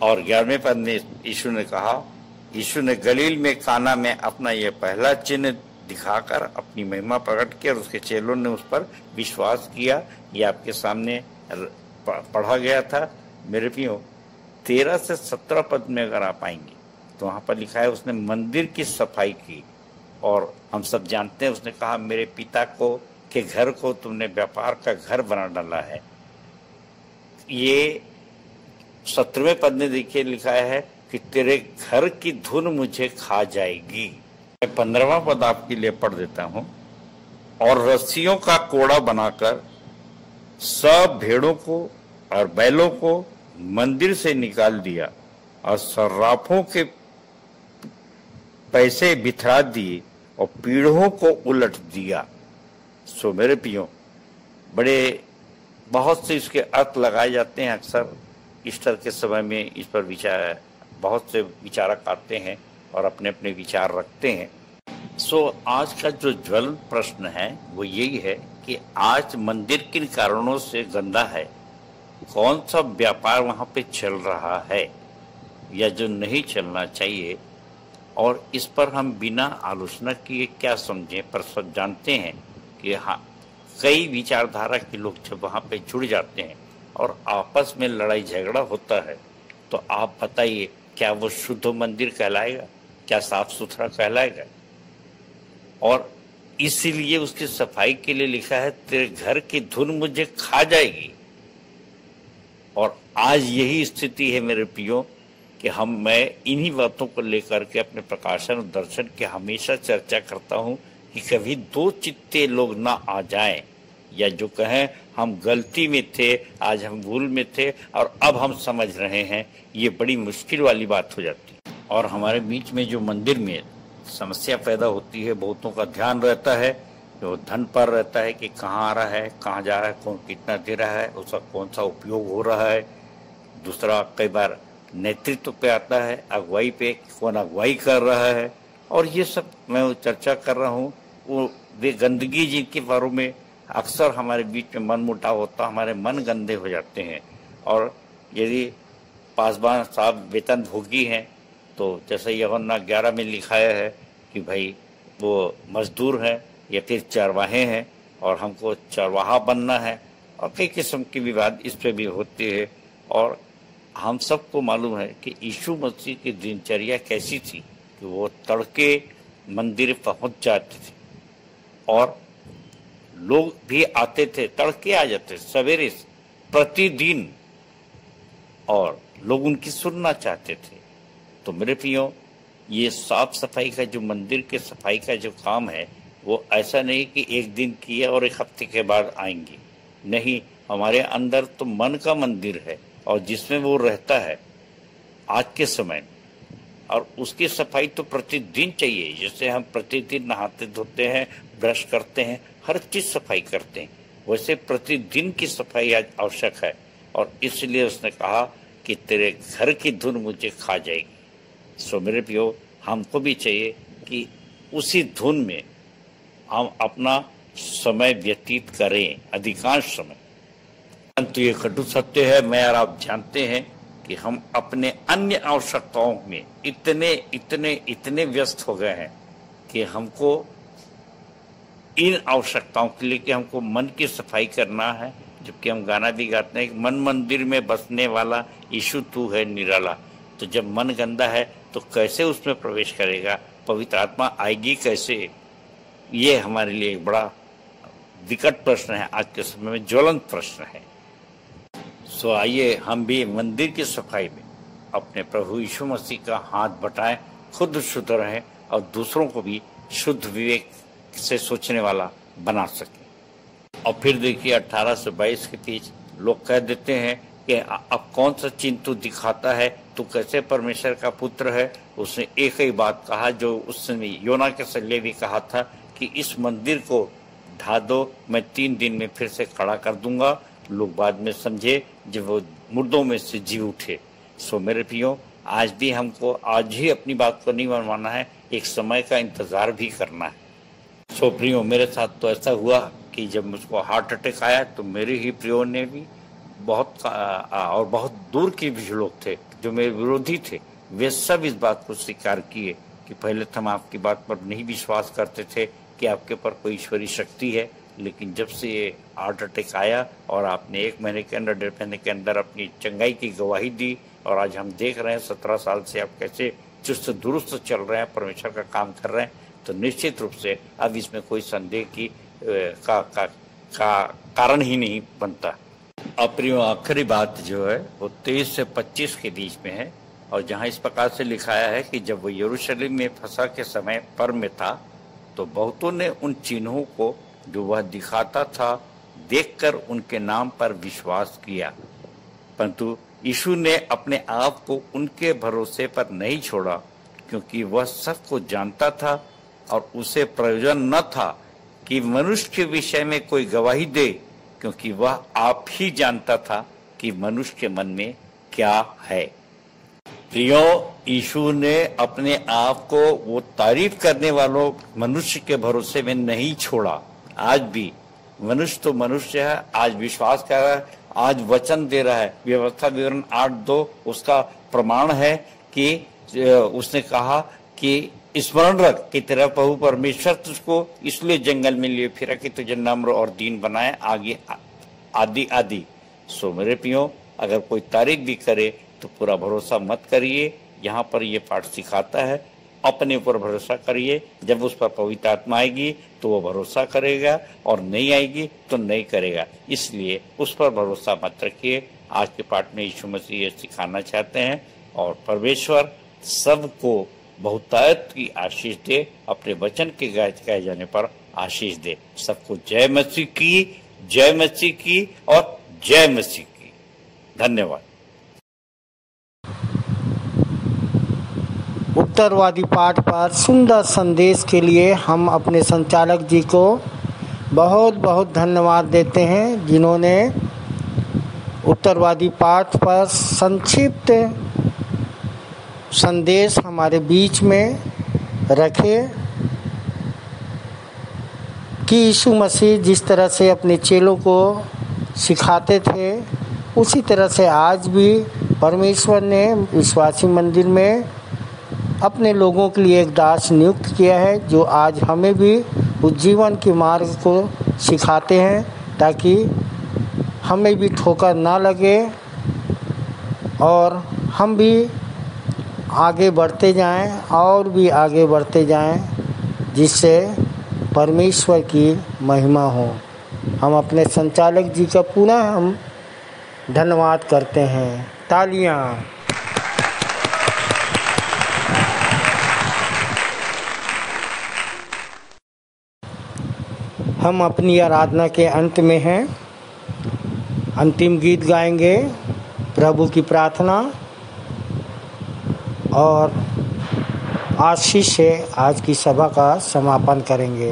और 11वें पद में यीशु ने कहा, यीशु ने गलील में काना में अपना ये पहला चिन्ह दिखाकर अपनी महिमा प्रकट की और उसके चेलों ने उस पर विश्वास किया। ये आपके सामने पढ़ा गया था मेरे प्रियो। 13 से 17 पद में अगर आप आएंगे तो वहां पर लिखा है उसने मंदिर की सफाई की, और हम सब जानते हैं उसने कहा मेरे पिता को के घर को तुमने व्यापार का घर बना डाला है। ये 17वें पद में देखिए लिखा है कि तेरे घर की धुन मुझे खा जाएगी। 15वां पद आपके लिए पढ़ देता हूं। और रस्सियों का कोड़ा बनाकर सब भेड़ों को और बैलों को मंदिर से निकाल दिया और सर्राफों के पैसे बिथरा दिए और पीढ़ों को उलट दिया। सो मेरे पियो, बड़े बहुत से इसके अर्थ लगाए जाते हैं। अक्सर ईस्टर के समय में इस पर विचार बहुत से विचारक आते हैं और अपने अपने विचार रखते हैं। सो आज का जो ज्वलंत प्रश्न है वो यही है कि आज मंदिर किन कारणों से गंदा है, कौन सा व्यापार वहां पे चल रहा है या जो नहीं चलना चाहिए, और इस पर हम बिना आलोचना किए क्या समझें। पर सब जानते हैं कि हाँ, कई विचारधारा के लोग जब वहां पे जुड़ जाते हैं और आपस में लड़ाई झगड़ा होता है तो आप बताइए क्या वो शुद्ध मंदिर कहलाएगा, क्या साफ सुथरा कहलाएगा। और इसीलिए उसकी सफाई के लिए लिखा है तेरे घर की धुन मुझे खा जाएगी। और आज यही स्थिति है मेरे प्रियो कि मैं इन्हीं बातों को लेकर के अपने प्रकाशन और दर्शन की हमेशा चर्चा करता हूं कि कभी दो चित्ते लोग ना आ जाएं, या जो कहें हम गलती में थे, आज हम भूल में थे और अब हम समझ रहे हैं, ये बड़ी मुश्किल वाली बात हो जाती है। और हमारे बीच में जो मंदिर में समस्या पैदा होती है, बहुतों का ध्यान रहता है, जो धन पर रहता है कि कहाँ आ रहा है, कहाँ जा रहा है, कौन कितना दे रहा है, उसका कौन सा उपयोग हो रहा है। दूसरा कई बार नेतृत्व पे आता है, अगुवाई पे, कौन अगुवाई कर रहा है। और ये सब मैं चर्चा कर रहा हूँ, वो वे गंदगी जिनके बारे में अक्सर हमारे बीच में मन मुटाव होता, हमारे मन गंदे हो जाते हैं। और यदि पासवान साहब वेतन भोगी हैं तो जैसे यूहन्ना 11 में लिखाया है कि भाई वो मजदूर हैं या फिर चरवाहे हैं और हमको चरवाहा बनना है, और कई किस्म के विवाद इस पे भी होते हैं। और हम सबको मालूम है कि यीशु मसीह की दिनचर्या कैसी थी कि वो तड़के मंदिर पहुंच जाते थे और लोग भी आते थे, तड़के आ जाते सवेरे प्रतिदिन, और लोग उनकी सुनना चाहते थे। तो मेरे प्रियो, ये साफ सफाई का जो मंदिर के सफाई का जो काम है वो ऐसा नहीं कि एक दिन किया और एक हफ्ते के बाद आएंगे, नहीं। हमारे अंदर तो मन का मंदिर है और जिसमें वो रहता है आज के समय में, और उसकी सफाई तो प्रतिदिन चाहिए। जैसे हम प्रतिदिन नहाते धोते हैं, ब्रश करते हैं, हर चीज सफाई करते हैं, वैसे प्रतिदिन की सफाई आज आवश्यक है। और इसलिए उसने कहा कि तेरे घर की धुन मुझे खा जाएगी। सो मेरे प्रियो, हमको भी चाहिए कि उसी धुन में हम अपना समय व्यतीत करें, अधिकांश समय। परंतु ये कटु सत्य है, मैं और आप जानते हैं कि हम अपने अन्य आवश्यकताओं में इतने व्यस्त हो गए हैं कि हमको इन आवश्यकताओं के लिए कि हमको मन की सफाई करना है, जबकि हम गाना भी गाते हैं, मन मंदिर में बसने वाला यीशु तू है निराला। तो जब मन गंदा है तो कैसे उसमें प्रवेश करेगा, पवित्र आत्मा आएगी कैसे? ये हमारे लिए एक बड़ा विकट प्रश्न है, आज के समय में ज्वलंत प्रश्न है। सो आइए हम भी मंदिर की सफाई में अपने प्रभु यीशु मसीह का हाथ बटाएं, खुद शुद्ध रहें और दूसरों को भी शुद्ध विवेक से सोचने वाला बना सके। और फिर देखिए 18 से 22 के बीच लोग कह देते हैं कि अब कौन सा चिन्ह तू दिखाता है तू कैसे परमेश्वर का पुत्र है। उसने एक ही बात कहा जो उसने योना के सल्ले भी कहा था कि इस मंदिर को ढा दो, मैं 3 दिन में फिर से खड़ा कर दूंगा। लोग बाद में समझे जब वो मुर्दों में से जी उठे। सो मेरे प्रियो, आज भी हमको आज ही अपनी बात को नहीं मनवाना है, एक समय का इंतजार भी करना है। सो प्रियो, मेरे साथ तो ऐसा हुआ कि जब मुझको हार्ट अटैक आया तो मेरे ही प्रियो ने भी और बहुत दूर के भी लोग थे जो मेरे विरोधी थे, वे सब इस बात को स्वीकार किए कि पहले तो हम आपकी बात पर नहीं विश्वास करते थे कि आपके पर कोई ईश्वरीय शक्ति है, लेकिन जब से ये हार्ट अटैक आया और आपने 1 महीने के अंदर 1.5 महीने के अंदर अपनी चंगाई की गवाही दी और आज हम देख रहे हैं 17 साल से आप कैसे चुस्त दुरुस्त चल रहे हैं, परमेश्वर का काम कर रहे हैं, तो निश्चित रूप से अब इसमें कोई संदेह की कारण ही नहीं बनता। अब प्रियो, आखिरी बात जो है वो 23 से 25 के बीच में है और जहाँ इस प्रकार से लिखाया है कि जब वो यरूशलेम में फसह के समय पर्व में था तो बहुतों ने उन चिन्हों को जो वह दिखाता था देखकर उनके नाम पर विश्वास किया, परंतु यीशु ने अपने आप को उनके भरोसे पर नहीं छोड़ा, क्योंकि वह सबको जानता था और उसे प्रयोजन न था कि मनुष्य के विषय में कोई गवाही दे, क्योंकि वह आप ही जानता था कि मनुष्य के मन में क्या है। प्रियो, यीशु ने अपने आप को वो तारीफ करने वालों मनुष्य के भरोसे में नहीं छोड़ा। आज भी मनुष्य तो मनुष्य है, आज विश्वास कर रहा है, आज वचन दे रहा है। व्यवस्था विवरण 8:2 उसका प्रमाण है कि उसने कहा कि स्मरण रख कि तेरा प्रभु परमेश्वर तुझको इसलिए जंगल में लिए फिरा कि तुझे नम्र और दीन बनाए, आगे आदि आदि। सो मेरे प्रियो, अगर कोई तारीफ भी करे तो पूरा भरोसा मत करिए। यहाँ पर ये पाठ सिखाता है, अपने ऊपर भरोसा करिए। जब उस पर पवित्र आत्मा आएगी तो वो भरोसा करेगा और नहीं आएगी तो नहीं करेगा, इसलिए उस पर भरोसा मत रखिए। आज के पाठ में यीशु मसीह ये सिखाना चाहते हैं और परमेश्वर सबको बहुतायत की आशीष दे, अपने वचन के कहे जाने पर आशीष दे। सबको जय मसीह की, जय मसीह की और जय मसीह की। धन्यवाद। उत्तरवादी पाठ पर सुंदर संदेश के लिए हम अपने संचालक जी को बहुत बहुत धन्यवाद देते हैं, जिन्होंने उत्तरवादी पाठ पर संक्षिप्त संदेश हमारे बीच में रखे कि यीशु मसीह जिस तरह से अपने चेलों को सिखाते थे उसी तरह से आज भी परमेश्वर ने विश्वासी मंदिर में अपने लोगों के लिए एक दास नियुक्त किया है, जो आज हमें भी उस जीवन के मार्ग को सिखाते हैं ताकि हमें भी ठोकर ना लगे और हम भी आगे बढ़ते जाएं और भी आगे बढ़ते जाएं, जिससे परमेश्वर की महिमा हो। हम अपने संचालक जी का पुनः हम धन्यवाद करते हैं। तालियां। हम अपनी आराधना के अंत में हैं। अंतिम गीत गाएंगे, प्रभु की प्रार्थना, और आशीष से आज की सभा का समापन करेंगे।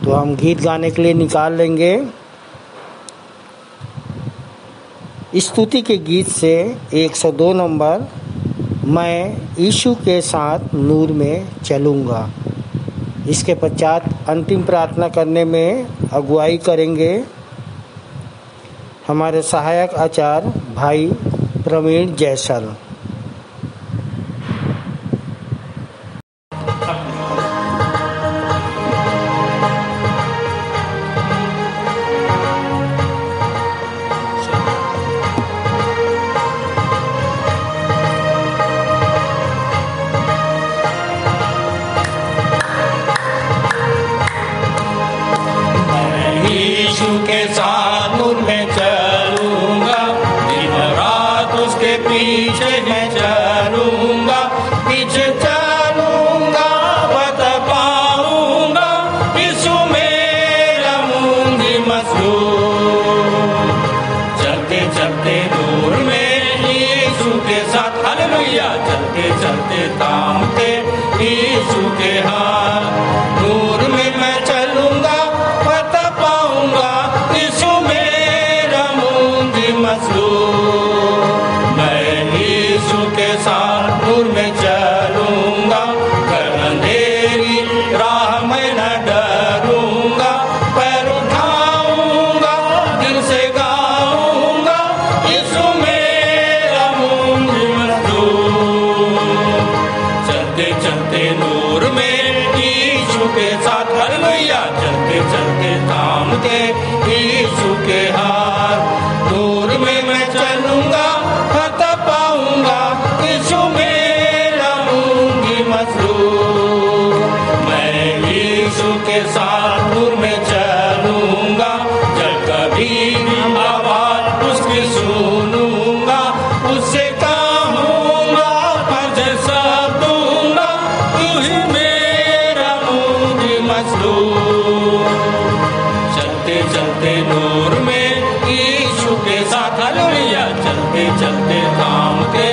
तो हम गीत गाने के लिए निकाल लेंगे स्तुति के गीत से 102 नंबर, मैं यीशु के साथ नूर में चलूँगा। इसके पश्चात अंतिम प्रार्थना करने में अगुवाई करेंगे हमारे सहायक आचार्य भाई प्रवीण जैसल। के साथ नूर में चलूंगा, दिन रात उसके पीछे मैं चलूंगा, पीछे चलूंगा बता पाऊंगा, यीशु मेरा मुंगी मसरूर। चलते चलते नूर में यीशु के साथ नूर में यीशु के साथ हालेलुया चलते चलते थामते यीशु के हाथ नूर में मैं चलूंगा फतह पाऊंगा यीशु मेरा होंगी मसरूर मैं यीशु के साथ नूर में चलूंगा जब कभी भी आवाज उसकी सुनूंगा उससे कहूंगा फर्ज सब दूंगा तू ही मेरा होंगी मसरूर चलते चलते नूर में यीशु के साथ हालेलुया चलते चलते थामते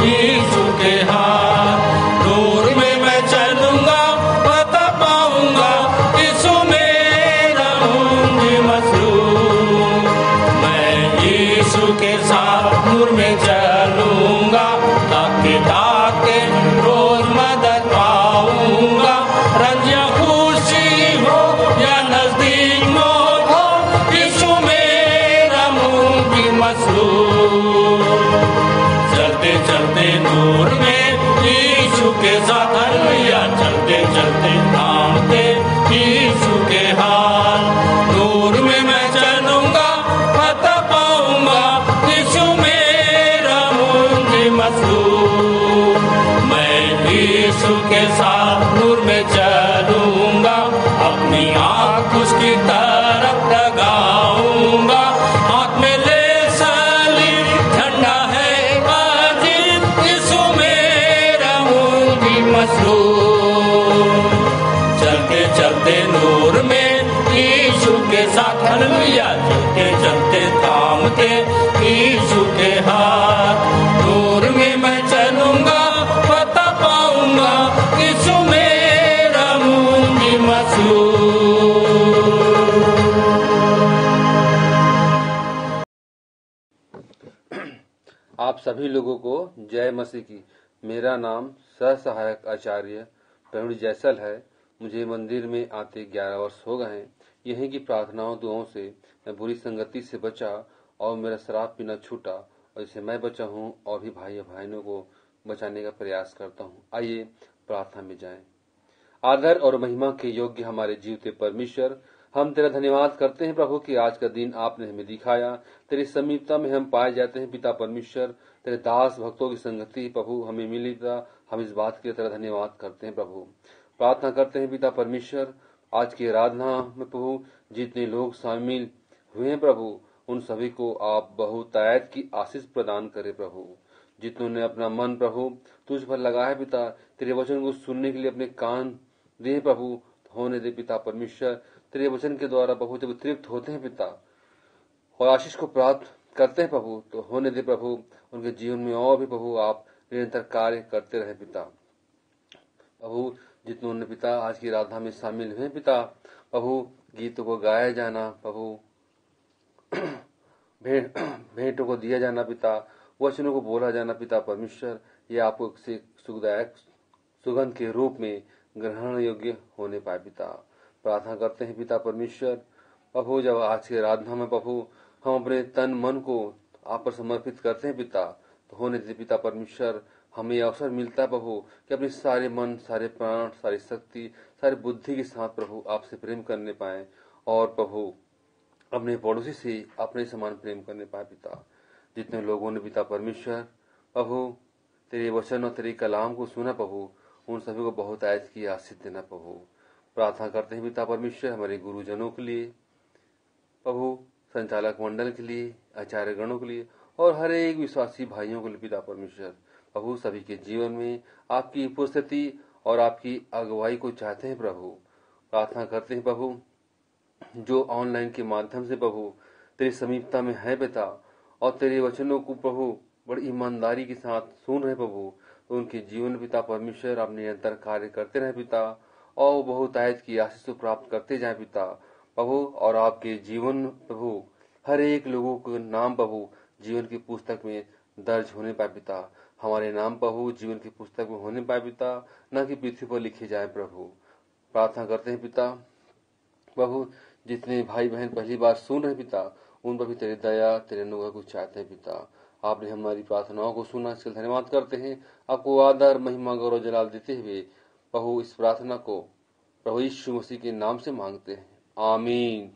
यीशु के हाथ नूर में मैं चलूंगा फतह पाऊंगा यीशु मेरा होंगी मसरूर मैं यीशु के साथ नूर में चलूंगा ताके ताके रोज मदद पाऊंगा रंज या खुशी हो या नजदीक मौत हो यीशु मेरा होंगी मसरूर चलते चलते नूर में यीशु के साथ हालेलुया चलते चलते थामते यीशु के हाथ नूर में मैं चलूंगा फतह पाऊंगा यीशु मेरा होंगी मसरूर मैं यीशु के साथ नूर में चलूंगा अपनी आंख उसकी तरफ लगाऊंगा हाथ में ले सलीब झंडा है अजीब यीशु मेरा होंगी मसरूर चलते चलते नूर में यीशु के साथ हालेलुया चलते चलते थामते यीशु के हाथ नूर में मैं चलूंगा फतह पाऊंगा यीशु मेरा होंगी मसरूर आप सभी लोगों को जय मसीह की। मेरा नाम सह सहायक आचार्य प्रवीण जैसल है। मुझे मंदिर में आते 11 वर्ष हो गए हैं। यहीं की प्रार्थनाओं दुआओं से मैं बुरी संगति से बचा और मेरा शराब पीना छूटा और इससे मैं बचा हूँ और भी भाई बहनों को बचाने का प्रयास करता हूँ। आइए प्रार्थना में जाएं। आदर और महिमा के योग्य हमारे जीवते परमेश्वर, हम तेरा धन्यवाद करते हैं प्रभु कि आज का दिन आपने हमें दिखाया। तेरी समीपता में हम पाए जाते हैं पिता परमेश्वर। तेरे दास भक्तों की संगति प्रभु हमें मिली पिता, हम इस बात के लिए तेरा धन्यवाद करते हैं प्रभु। प्रार्थना करते हैं पिता परमेश्वर, आज की आराधना में प्रभु जितने लोग शामिल हुए हैं प्रभु, उन सभी को आप बहुतायत की आशीष प्रदान करे प्रभु। जितनों ने अपना मन प्रभु तुझ पर लगाया पिता, तेरे वचन को सुनने के लिए अपने कान दे प्रभु, होने दे पिता परमेश्वर। तेरे वचन के द्वारा प्रभु जब तृप्त होते हैं पिता और आशीष को प्राप्त करते हैं प्रभु, तो होने दे प्रभु उनके जीवन में और भी प्रभु आप निरंतर कार्य करते रहे पिता। प्रभु जितनों ने पिता आज की आराधना में शामिल हुए पिता, प्रभु गीतों को गाया जाना प्रभु, भेंटों को दिया जाना पिता, वचनों को बोला जाना पिता परमेश्वर, ये आपको सुखदायक सुगंध के रूप में ग्रहण योग्य होने पाए पिता। प्रार्थना करते हैं पिता परमेश्वर प्रभु, जब आज की आराधना में प्रभु हम अपने तन मन को आप पर समर्पित करते हैं पिता, तो होने दे पिता परमेश्वर हमें अवसर मिलता है प्रभु कि अपने सारे मन, सारे प्राण, सारी शक्ति, सारी बुद्धि के साथ प्रभु आपसे प्रेम करने पाए और प्रभु अपने पड़ोसी से अपने समान प्रेम करने पाए पिता। जितने लोगों ने पिता परमेश्वर प्रभु तेरे वचन और तेरे कलाम को सुना प्रभु, उन सभी को बहुत आयत की आशीष देना प्रभु। प्रार्थना करते हैं पिता परमेश्वर हमारे गुरुजनों के लिए प्रभु, संचालक मंडल के लिए, आचार्य गणों के लिए और हर एक विश्वासी भाइयों के लिए पिता परमेश्वर प्रभु, सभी के जीवन में आपकी उपस्थिति और आपकी अगुवाई को चाहते हैं प्रभु। प्रार्थना करते हैं प्रभु जो ऑनलाइन के माध्यम से प्रभु तेरी समीपता में है पिता और तेरे वचनों को प्रभु बड़ी ईमानदारी के साथ सुन रहे प्रभु, तो उनके जीवन पिता परमेश्वर आप निरंतर कार्य करते रहे पिता और बहुत आयत की आशीष प्राप्त करते जाए पिता प्रभु। और आपके जीवन प्रभु हर एक लोगों के नाम प्रभु जीवन की पुस्तक में दर्ज होने पाए पिता, हमारे नाम प्रभु जीवन की पुस्तक में होने पाए पिता, न कि पृथ्वी पर लिखे जाए प्रभु। प्रार्थना करते हैं पिता प्रभु जितने भाई बहन पहली बार सुन रहे पिता, उन पर भी तेरे दया तेरे अनुग्रह को चाहते हैं पिता। आपने हमारी प्रार्थनाओं को सुना, इसके धन्यवाद करते हैं। आपको आदर महिमा गौरव जलाल देते हुए प्रभु इस प्रार्थना को प्रभु यीशु मसीह के नाम से मांगते हैं, आमीन।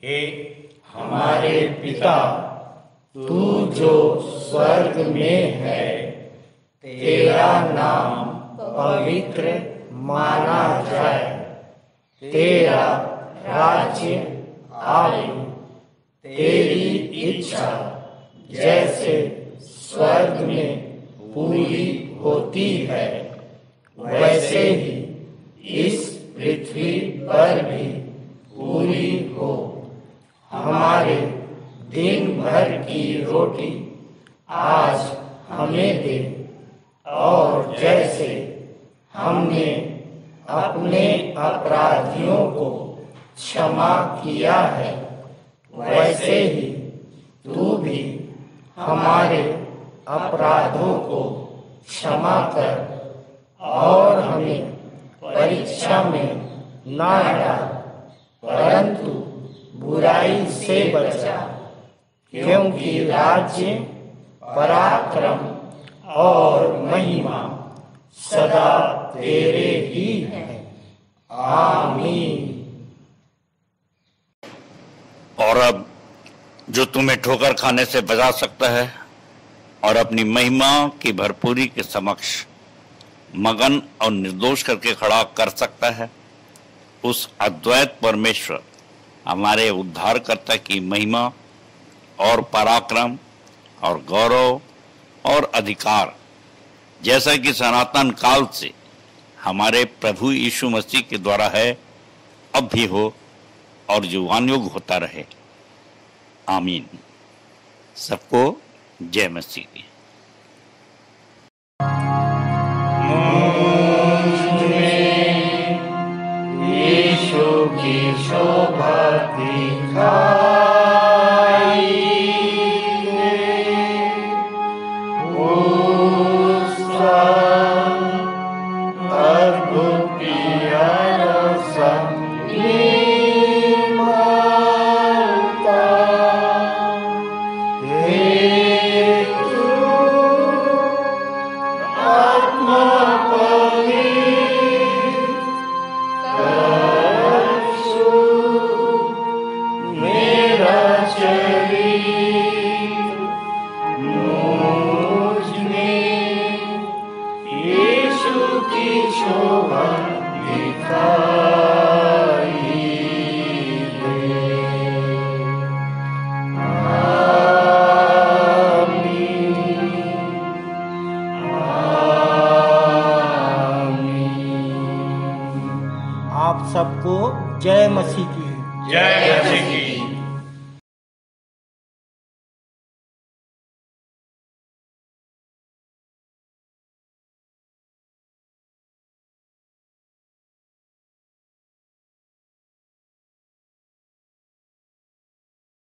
हे हमारे पिता, तू जो स्वर्ग में है, तेरा नाम पवित्र माना जाए, तेरा राज्य आए, तेरी इच्छा जैसे स्वर्ग में पूरी होती है वैसे ही इस पृथ्वी पर भी पूरी हो। हमारे दिन भर की रोटी आज हमें दे, और जैसे हमने अपने अपराधियों को क्षमा किया है वैसे ही तू भी हमारे अपराधों को क्षमा कर, और हमें परीक्षा में ना डाल, परंतु बुराई से बचा, क्योंकि राज्य, पराक्रम और महिमा सदा तेरे ही हैं, आमीन। और अब जो तुम्हें ठोकर खाने से बचा सकता है और अपनी महिमा की भरपूरी के समक्ष मगन और निर्दोष करके खड़ा कर सकता है, उस अद्वैत परमेश्वर हमारे उद्धारकर्ता की महिमा और पराक्रम और गौरव और अधिकार, जैसा कि सनातन काल से हमारे प्रभु यीशु मसीह के द्वारा है, अब भी हो और जुवान युग होता रहे, आमीन। सबको जय मसीह की। यीशु की शोभा दिखाई उसका अद्भुत प्यारा संगीत सबको जय मसीह की। जय मसीह की।